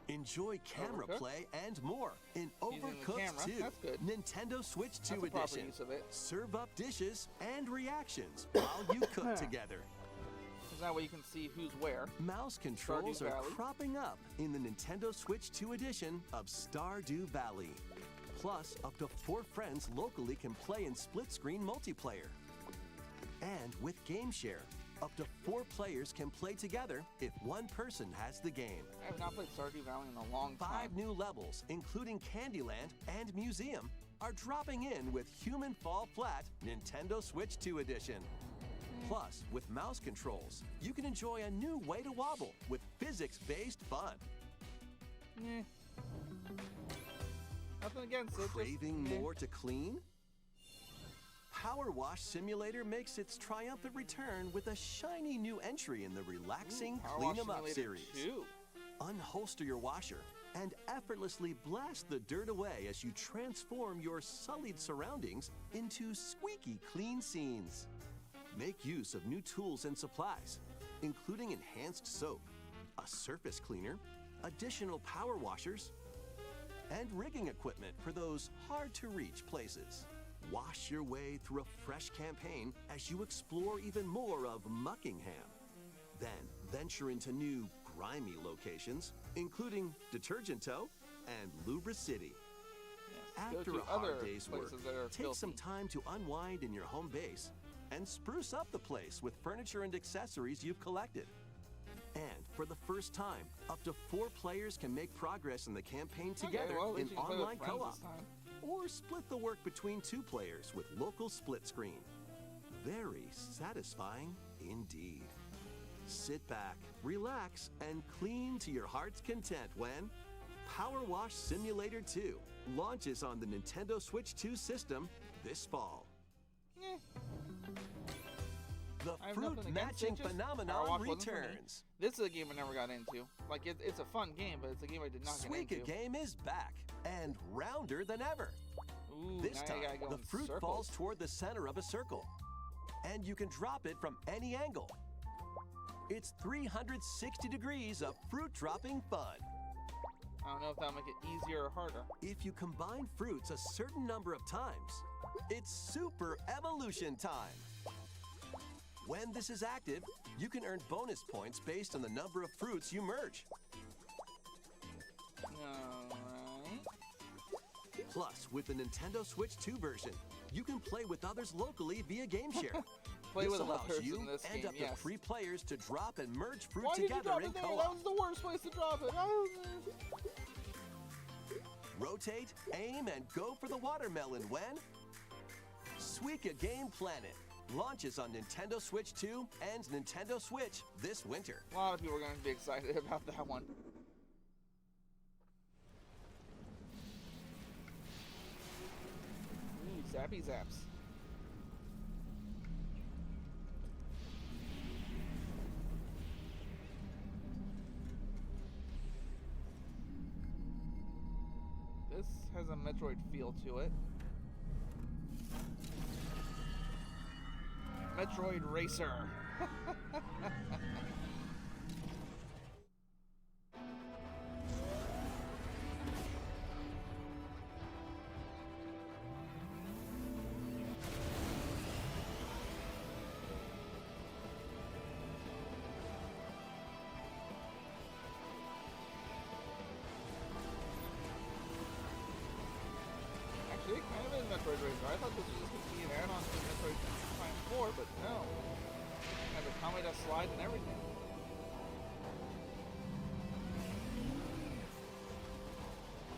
Enjoy camera Overcooked? play and more in Using the Overcooked camera, 2, that's good. Nintendo Switch 2 That's a proper edition. use of it. Serve up dishes and reactions while you cook together. Because that way you can see who's where. Mouse controls Stardew are Valley. cropping up in the Nintendo Switch 2 edition of Stardew Valley. Plus, up to 4 friends locally can play in split-screen multiplayer. And with Game Share, up to 4 players can play together if one person has the game. I have not played Stardew Valley in a long time. 5 new levels, including Candyland and Museum, are dropping in with Human Fall Flat Nintendo Switch 2 edition. Plus, with mouse controls, you can enjoy a new way to wobble with physics-based fun. Nothing against it. Craving more to clean? Power Wash Simulator makes its triumphant return with a shiny new entry in the relaxing Clean 'em Up series. Unholster your washer and effortlessly blast the dirt away as you transform your sullied surroundings into squeaky clean scenes. Make use of new tools and supplies, including enhanced soap, a surface cleaner, additional power washers, and rigging equipment for those hard-to-reach places. Wash your way through a fresh campaign as you explore even more of Muckingham. Then venture into new, grimy locations, including Detergent Toe and Lubra City. After a hard day's work, take some time to unwind in your home base and spruce up the place with furniture and accessories you've collected. And for the first time, up to 4 players can make progress in the campaign together in online co-op. Or split the work between 2 players with local split screen. Very satisfying indeed. Sit back, relax, and clean to your heart's content when Power Wash Simulator 2 launches on the Nintendo Switch 2 system this fall. The fruit matching phenomenon returns. This is a game I never got into. Like, it's a fun game, but it's a game I did not get into. Suika Game is back and rounder than ever. Ooh, this time, the fruit falls toward the center of a circle, and you can drop it from any angle. It's 360 degrees of fruit dropping fun. I don't know if that'll make it easier or harder. If you combine fruits a certain number of times, it's Super Evolution time. When this is active, you can earn bonus points based on the number of fruits you merge. Alright. Plus, with the Nintendo Switch 2 version, you can play with others locally via GameShare. Play this with allows others you in this and game, up to 3 players to drop and merge fruit Why together did you drop in it there? co-op. That was the worst place to drop it. Rotate, aim, and go for the watermelon when Suika Game Planet launches on Nintendo Switch 2 and Nintendo Switch this winter. A lot of people are going to be excited about that one. Ooh, zappy zaps. This has a Metroid feel to it. Metroid Racer. Actually, it kind of is Metroid Racer. I thought this was just going to be an add-on to Metroid Prime 4, but no. It has a Kameda slide and everything.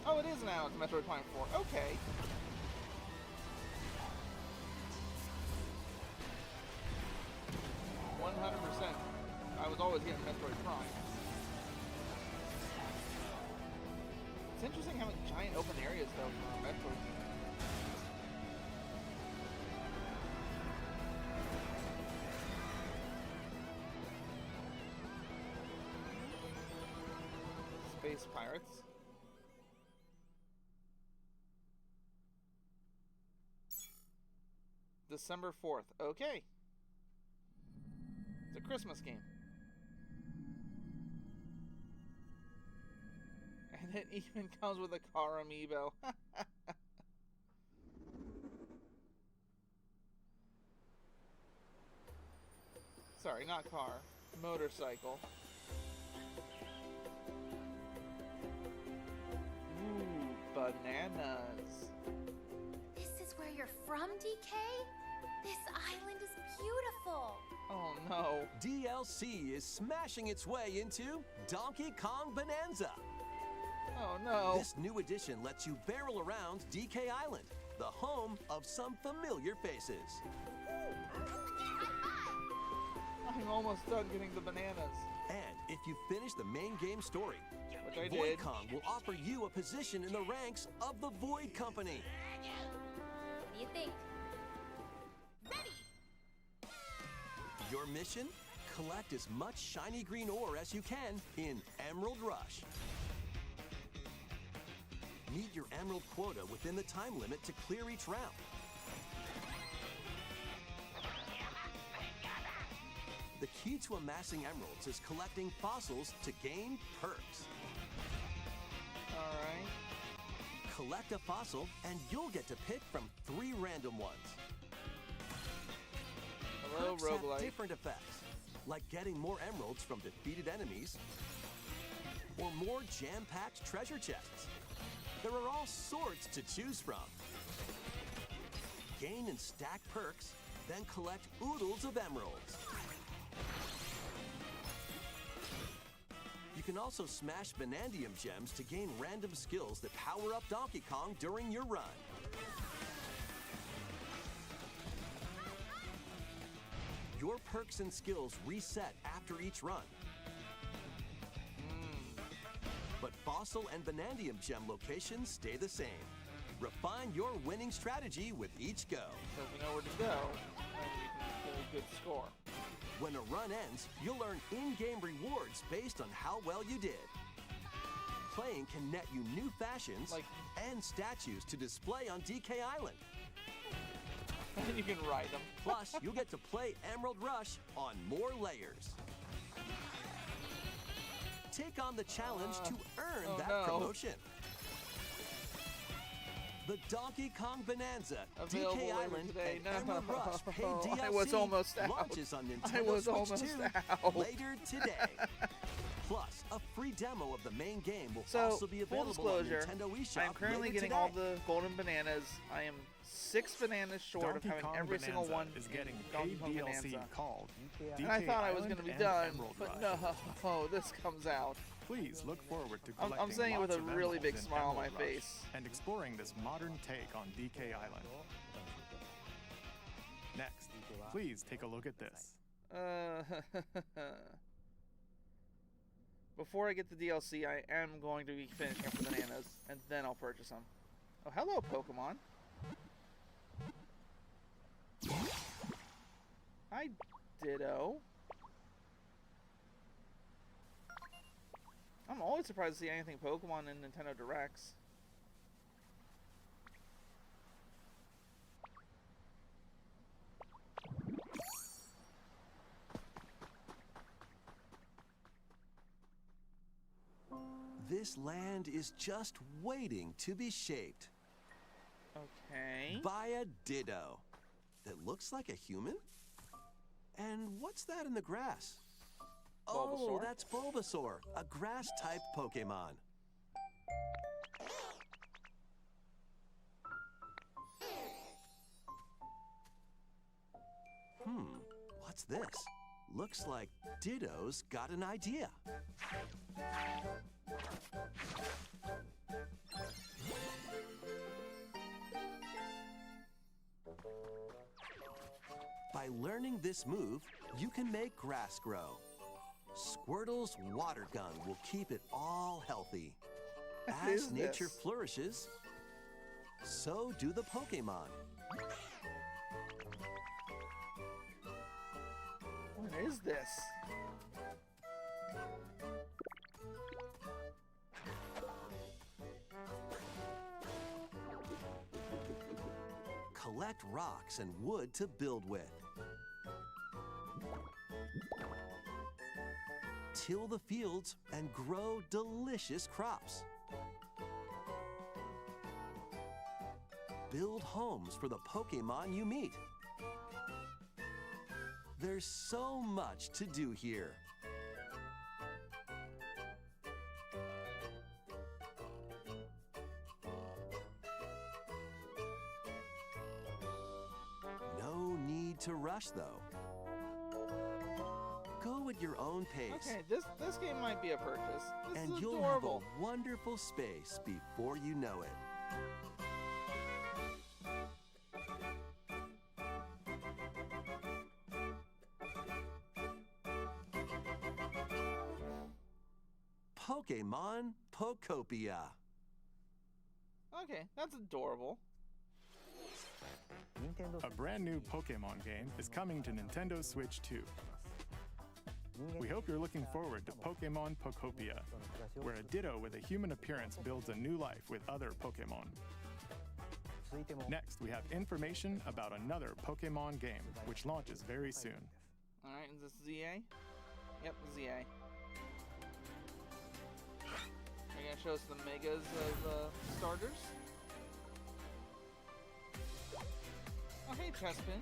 Oh, it is an add-on to Metroid Prime 4. Okay. I was always getting Metroid Prime. It's interesting having giant open areas though for Metroid. Space Pirates. December 4th. Okay. It's a Christmas game. And it even comes with a car amiibo. Sorry, not car. Motorcycle. Ooh, bananas. This is where you're from, DK? This island is beautiful. Oh no. DLC is smashing its way into Donkey Kong Bonanza. Oh no. This new edition lets you barrel around DK Island, the home of some familiar faces. I'm almost done getting the bananas. And if you finish the main game story, which I Void did, Kong will offer you a position in the ranks of the Void Company. What do you think? Your mission? Collect as much shiny green ore as you can in Emerald Rush. Meet your emerald quota within the time limit to clear each round. The key to amassing emeralds is collecting fossils to gain perks. Alright. Collect a fossil and you'll get to pick from 3 random ones. Hello, Perks have roguelike. different effects, like getting more emeralds from defeated enemies, or more jam-packed treasure chests. There are all sorts to choose from. Gain and stack perks, then collect oodles of emeralds. You can also smash Vanadium gems to gain random skills that power up Donkey Kong during your run. Your perks and skills reset after each run. But Fossil and Vanadium gem locations stay the same. Refine your winning strategy with each go. So if you know where to go, then you can get a good score. When a run ends, you'll earn in-game rewards based on how well you did. Playing can net you new fashions and statues to display on DK Island. And you can ride them. Plus, you'll get to play Emerald Rush on more layers. Take on the challenge to earn that promotion. The Donkey Kong Bonanza, Available DK later Island, today. and No. Emerald Rush paid DLC I was almost out. launches on I Nintendo was Switch almost 2 out. later today. Plus, a free demo of the main game will So, also be full available on disclosure, Nintendo eShop I am currently later getting today. all the golden bananas. I am 6 bananas short Donkey of having Kong every Bonanza single one is in getting Donkey paid Kong DLC Bonanza. called And I DK thought I was Island going to be and done, Emerald but Rush. no, this comes out. Please look forward to I'm collecting saying it with lots a of really emeralds big in smile on my Emerald Rush face. and exploring this modern take on DK Island. Next, please take a look at this. Before I get the DLC, I am going to be finishing up the bananas, and then I'll purchase them. Oh, hello, Pokemon. Hi, Ditto. I'm always surprised to see anything Pokemon in Nintendo Directs. This land is just waiting to be shaped. Okay. By a Ditto that looks like a human? And what's that in the grass? Oh, Bulbasaur? that's Bulbasaur, a grass-type Pokemon. What's this? Looks like Ditto's got an idea. By learning this move, you can make grass grow. Squirtle's water gun will keep it all healthy. As nature flourishes, so do the Pokemon. What is this? Collect rocks and wood to build with. Till the fields and grow delicious crops. Build homes for the Pokemon you meet. There's so much to do here. No need to rush, though. Go at your own pace. Okay, this game might be a purchase. This And is you'll adorable. have a wonderful space before you know it. Pokemon Pokopia. Okay, that's adorable. A brand new Pokemon game is coming to Nintendo Switch 2. We hope you're looking forward to Pokemon Pokopia, where a Ditto with a human appearance builds a new life with other Pokemon. Next, we have information about another Pokemon game, which launches very soon. Alright, is this ZA? Yep, ZA. They're gonna show us the megas of starters. Oh, hey, Chespin.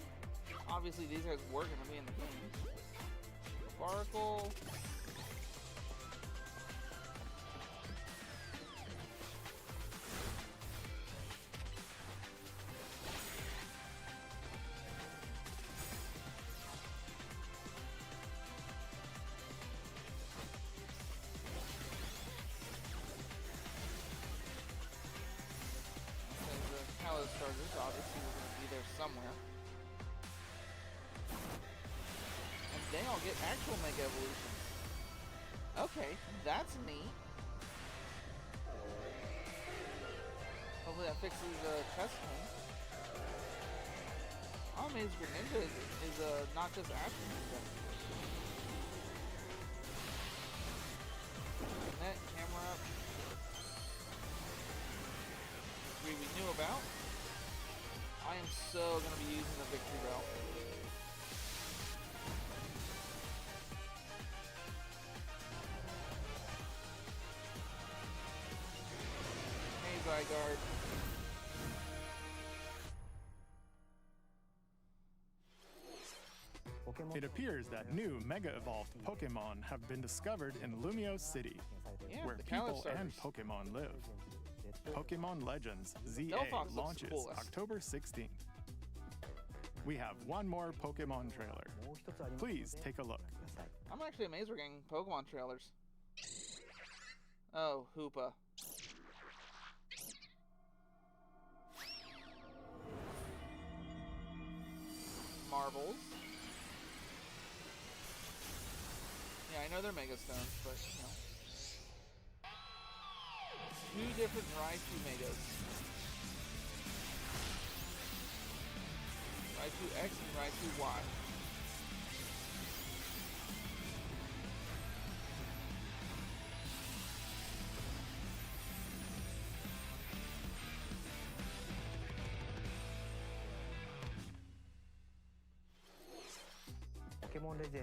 Obviously, these guys were gonna be in the game. Sparkle. Kalos starters, obviously, we're going to be there somewhere. And then I'll get actual Mega Evolutions. Okay, that's neat. Hopefully that fixes chest thing. Oh, Maze Greninja is not just Ash Ninja. Net, camera up. We knew about. I am so going to be using the Victory Bell. Hey, Zygarde. It appears that new Mega Evolved Pokemon have been discovered in Lumio City, where people and Pokemon live. Pokemon Legends ZA launches October 16th. We have one more Pokemon trailer. Please take a look. I'm actually amazed we're getting Pokemon trailers. Oh, Hoopa. Marbles. Yeah, I know they're Mega Stones, but you know. 2 different Raichu Megas. Raichu X and Raichu Y.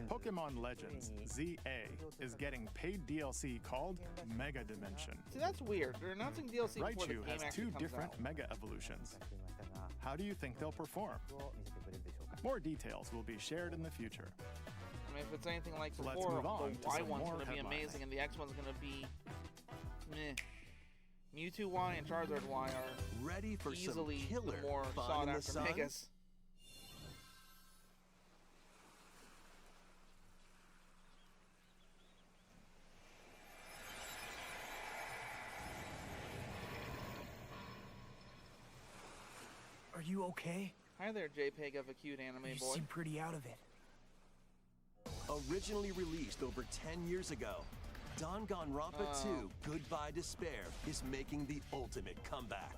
Pokemon Legends ZA is getting paid DLC called Mega Dimension. See, that's weird. They're announcing DLC before the game Raichu has actually 2 comes different out. Mega Evolutions. How do you think they'll perform? More details will be shared in the future. I mean, if it's anything like Let's before, move on the to Y some one's more going to be headlines. amazing and the X one's going to be meh. Mewtwo Y and Charizard Y are ready for easily some killer the more fun sought in the after sun? Megas. Are you okay? Hi there, JPEG of a cute anime You boy. seem pretty out of it. Originally released over 10 years ago, Danganronpa 2 Goodbye Despair is making the ultimate comeback.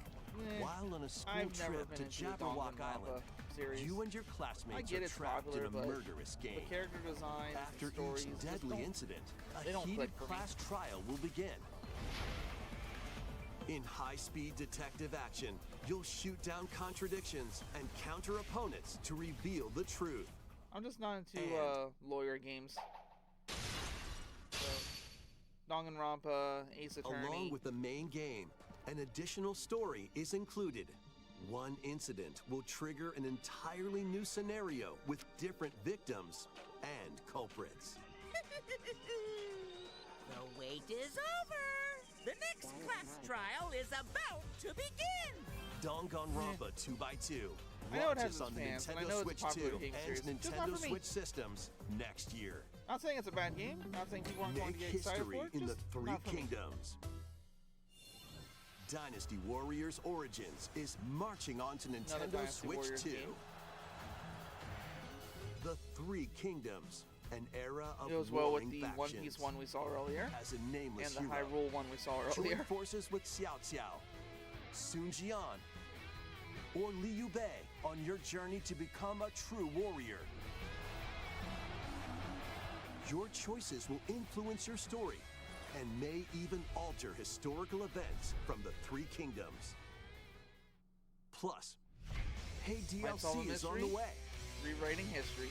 While on a school I've never trip been to into the Jabberwock Danganronpa Island, series. you and your I classmates get are it's trapped popular, in a but murderous game. the character design, After the stories, each just deadly don't- incident, they a don't heated click for me. class trial will begin. In high-speed detective action, you'll shoot down contradictions and counter opponents to reveal the truth. I'm just not into And- lawyer games. So, Danganronpa, Ace Attorney. Along with the main game, an additional story is included. One incident will trigger an entirely new scenario with different victims and culprits. The wait is over. The next class trial is about to begin. Danganronpa 2x2 I know it has launches its on the fans, and I Nintendo know it's a Switch popular 2 game and series, just not Nintendo for me. Switch systems next year. Not saying it's a bad game. Not saying people aren't going to Make get excited history for it. in the Just 3 not for me. kingdoms. Dynasty Warriors Origins is marching on to Nintendo Dynasty Switch Warriors 2. game. The 3 Kingdoms, An era of It goes well with warring the factions. One Piece one we saw earlier, As a nameless and the hero, Hyrule one we saw earlier. join forces with Xiao Xiao, Sun Jian, or Liu Bei on your journey to become a true warrior. Your choices will influence your story and may even alter historical events from the Three Kingdoms. Plus, paid Might solve a DLC is on the mystery. way. Rewriting history.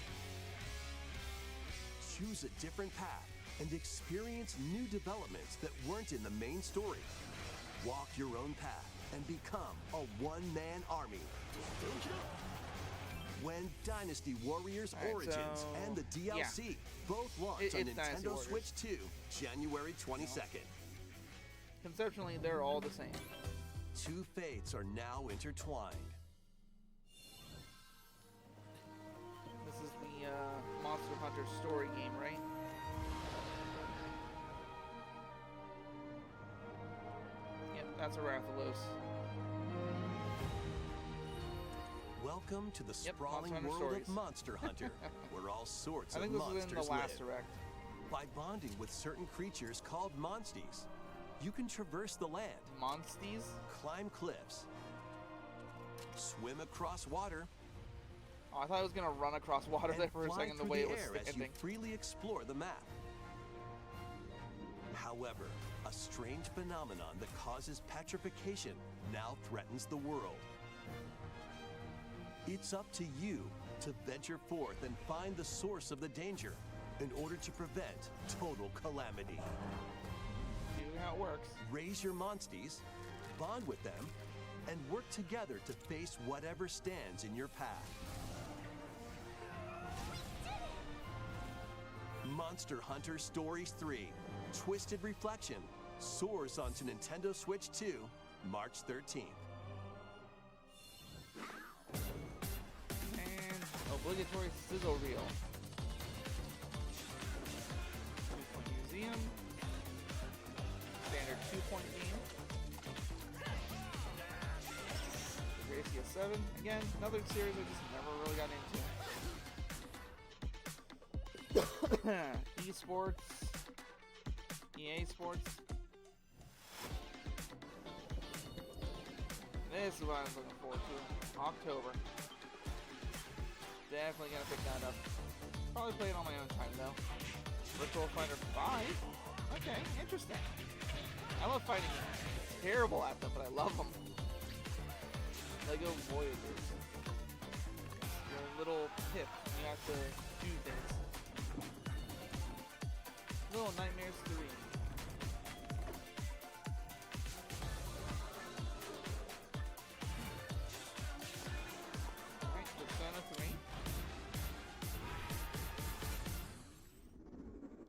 Choose a different path and experience new developments that weren't in the main story. Walk your own path and become a one-man army. When Dynasty Warriors Alright, Origins so, and the DLC both launch It's on Dynasty Nintendo Warriors. Switch 2, January 22nd. Conceptually, they're all the same. Two fates are now intertwined. This is the Monster Hunter story game, right? Yep, that's a Rathalos. Welcome to the Yep, sprawling Monster Hunter world Stories. of Monster Hunter, where all sorts I of think this was monsters in the last live. direct. By bonding with certain creatures called monsties, you can traverse the land, Monsties? climb cliffs, swim across water, Oh, I thought I was gonna run across water and there for a fly second the through way the it was air as you standing. freely explore the map. However, a strange phenomenon that causes petrification now threatens the world. It's up to you to venture forth and find the source of the danger in order to prevent total calamity. See how it works. Raise your monsties, bond with them, and work together to face whatever stands in your path. Monster Hunter Stories 3 Twisted Reflection soars onto Nintendo Switch 2, March 13th. And obligatory sizzle reel. 2-point museum. Standard 2-point game. Gracia 7. Again, another series I just never really got into. Esports. EA Sports. This is what I was looking forward to. October. Definitely gonna pick that up. Probably play it on my own time though. Virtual Fighter 5? Okay, interesting. I love fighting games. Terrible at them, but I love them. Lego Voyagers. You're a little pip. You have to do things. Little Nightmares 3. Alright, Persona 3.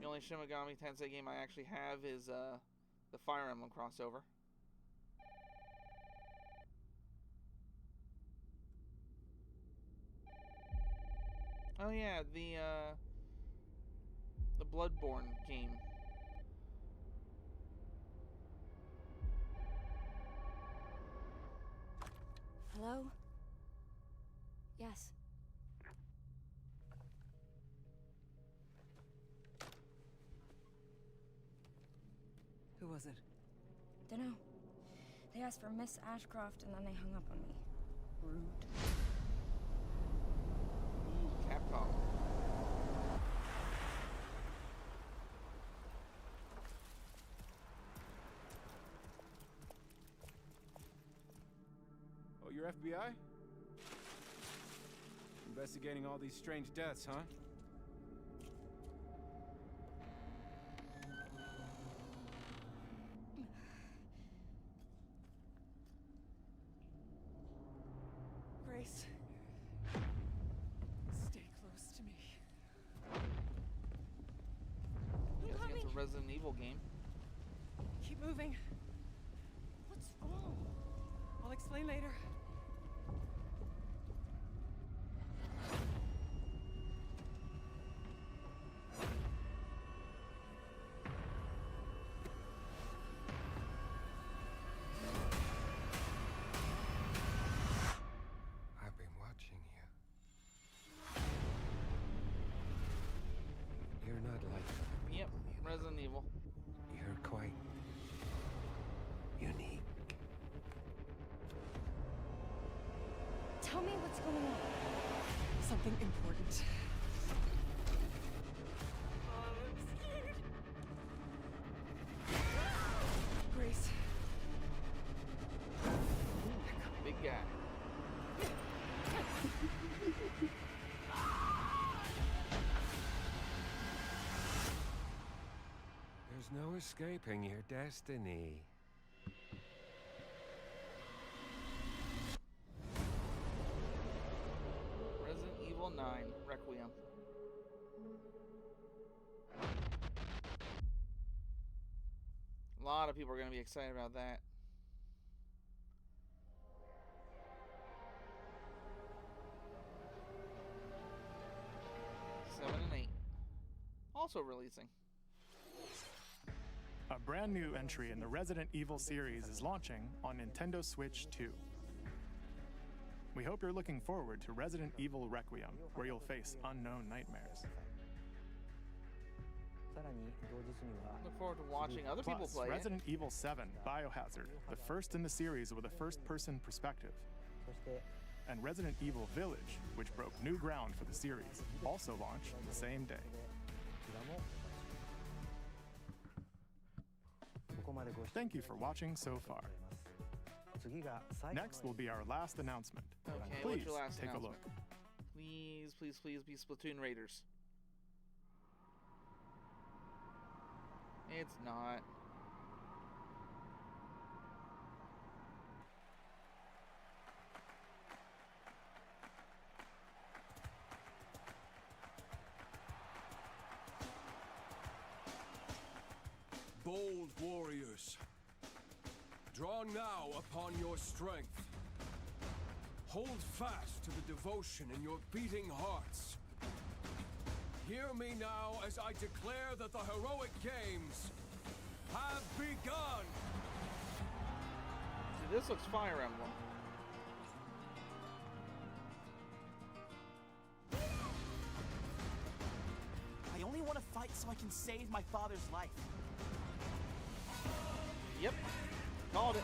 The only Shin Megami Tensei game I actually have is the Fire Emblem crossover. Oh yeah, the Bloodborne game. Hello? Yes. Who was it? Dunno. They asked for Miss Ashcroft and then they hung up on me. Rude. Capcom. Oh, you're FBI? Investigating all these strange deaths, huh? Grace. Stay close to me. Yes, it's a Resident Evil game. Keep moving. What's wrong? I'll explain later. I've been watching you. Tell me what's going on. Something important. Grace. Big guy. There's no escaping your destiny. Resident Evil 9 Requiem. A lot of people are going to be excited about that. Seven and 8. Also releasing. A brand new entry in the Resident Evil series is launching on Nintendo Switch 2. We hope you're looking forward to Resident Evil Requiem, where you'll face unknown nightmares. Look forward to watching other people Plus, play it. Resident Evil 7 Biohazard, the first in the series with a first-person perspective. And Resident Evil Village, which broke new ground for the series, also launched the same day. Thank you for watching so far. Next will be our last announcement. Okay, Please what's your last take a announcement? look. Please, please, please be Splatoon Raiders. It's not. Bold warriors, draw now upon your strength. Hold fast to the devotion in your beating hearts. Hear me now as I declare that the heroic games have begun! See, this looks Fire Emblem. I only want to fight so I can save my father's life. Yep. Called it.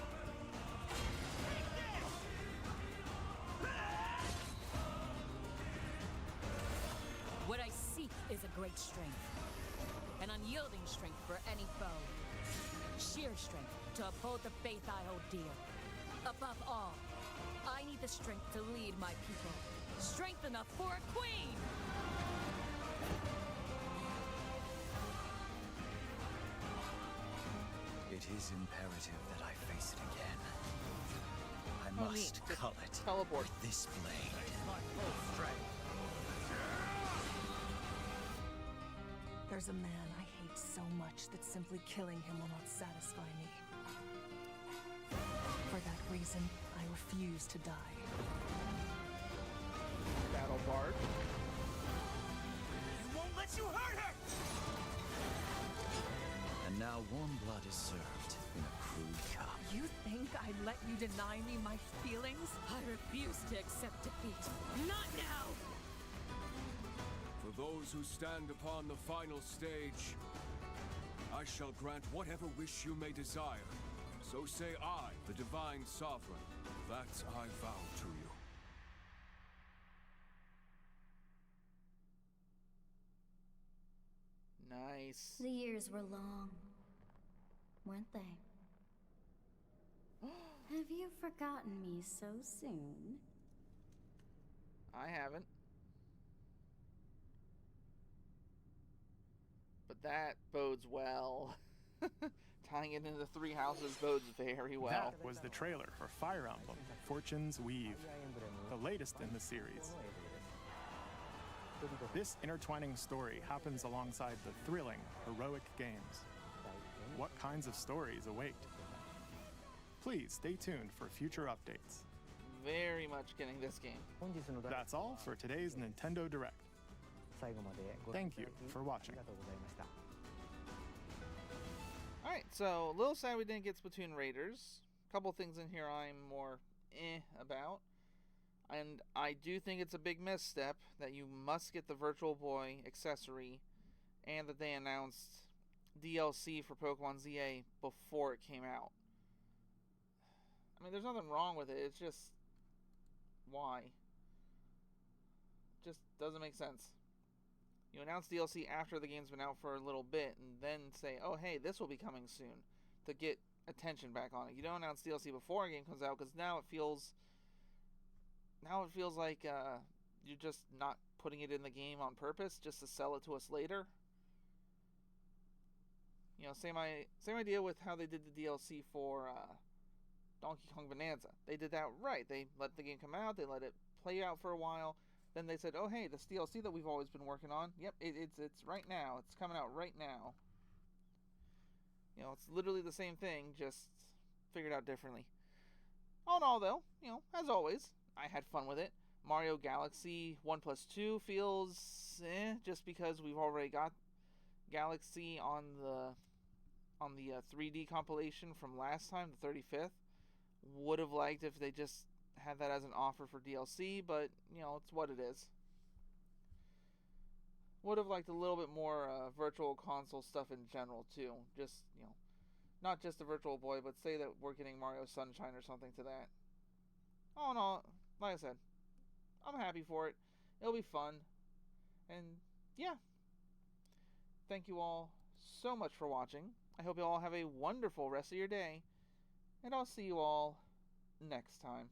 What I seek is a great strength. An unyielding strength for any foe. Sheer strength to uphold the faith I hold dear. Above all, I need the strength to lead my people. Strength enough for a queen! It is imperative that I face it again. I must cull it teleport with this blade. There's a man I hate so much that simply killing him will not satisfy me. For that reason, I refuse to die. Battle Bard. I won't let you hurt her! And now warm blood is served in a crude cup. You think I'd let you deny me my feelings? I refuse to accept defeat. Not now! For those who stand upon the final stage, I shall grant whatever wish you may desire. So say I, the Divine Sovereign, that I vow to you. Nice. The years were long, weren't they? Have you forgotten me so soon? I haven't. But that bodes well. Tying it into the three houses bodes very well. That was the trailer for Fire Emblem Fortune's Weave, the latest in the series. This intertwining story happens alongside the thrilling, heroic games. What kinds of stories await? Please stay tuned for future updates. Very much getting this game. That's all for today's Nintendo Direct. Thank you for watching. Alright, so a little sad we didn't get Splatoon Raiders. A couple things in here I'm more about. And I do think it's a big misstep that you must get the Virtual Boy accessory and that they announced DLC for Pokemon ZA before it came out. I mean, there's nothing wrong with it. It's just, why? just doesn't make sense. You announce DLC after the game's been out for a little bit, and then say, oh hey, this will be coming soon, to get attention back on it. You don't announce DLC before a game comes out, because now it feels like you're just not putting it in the game on purpose, just to sell it to us later. You know, same idea with how they did the DLC for Donkey Kong Bonanza. They did that right. They let the game come out, they let it play out for a while, then they said, oh hey, this DLC that we've always been working on, yep, it's right now, it's coming out right now. You know, it's literally the same thing, just figured out differently. All in all though, you know, as always, I had fun with it. Mario Galaxy 1+2 feels just because we've already got Galaxy on the 3D compilation from last time, the 35th. Would have liked if they just had that as an offer for DLC, but, you know, it's what it is. Would have liked a little bit more Virtual Console stuff in general, too. Just, you know, not just the Virtual Boy, but say that we're getting Mario Sunshine or something to that. All in all, like I said, I'm happy for it. It'll be fun. And, yeah. Thank you all so much for watching. I hope you all have a wonderful rest of your day. And I'll see you all next time.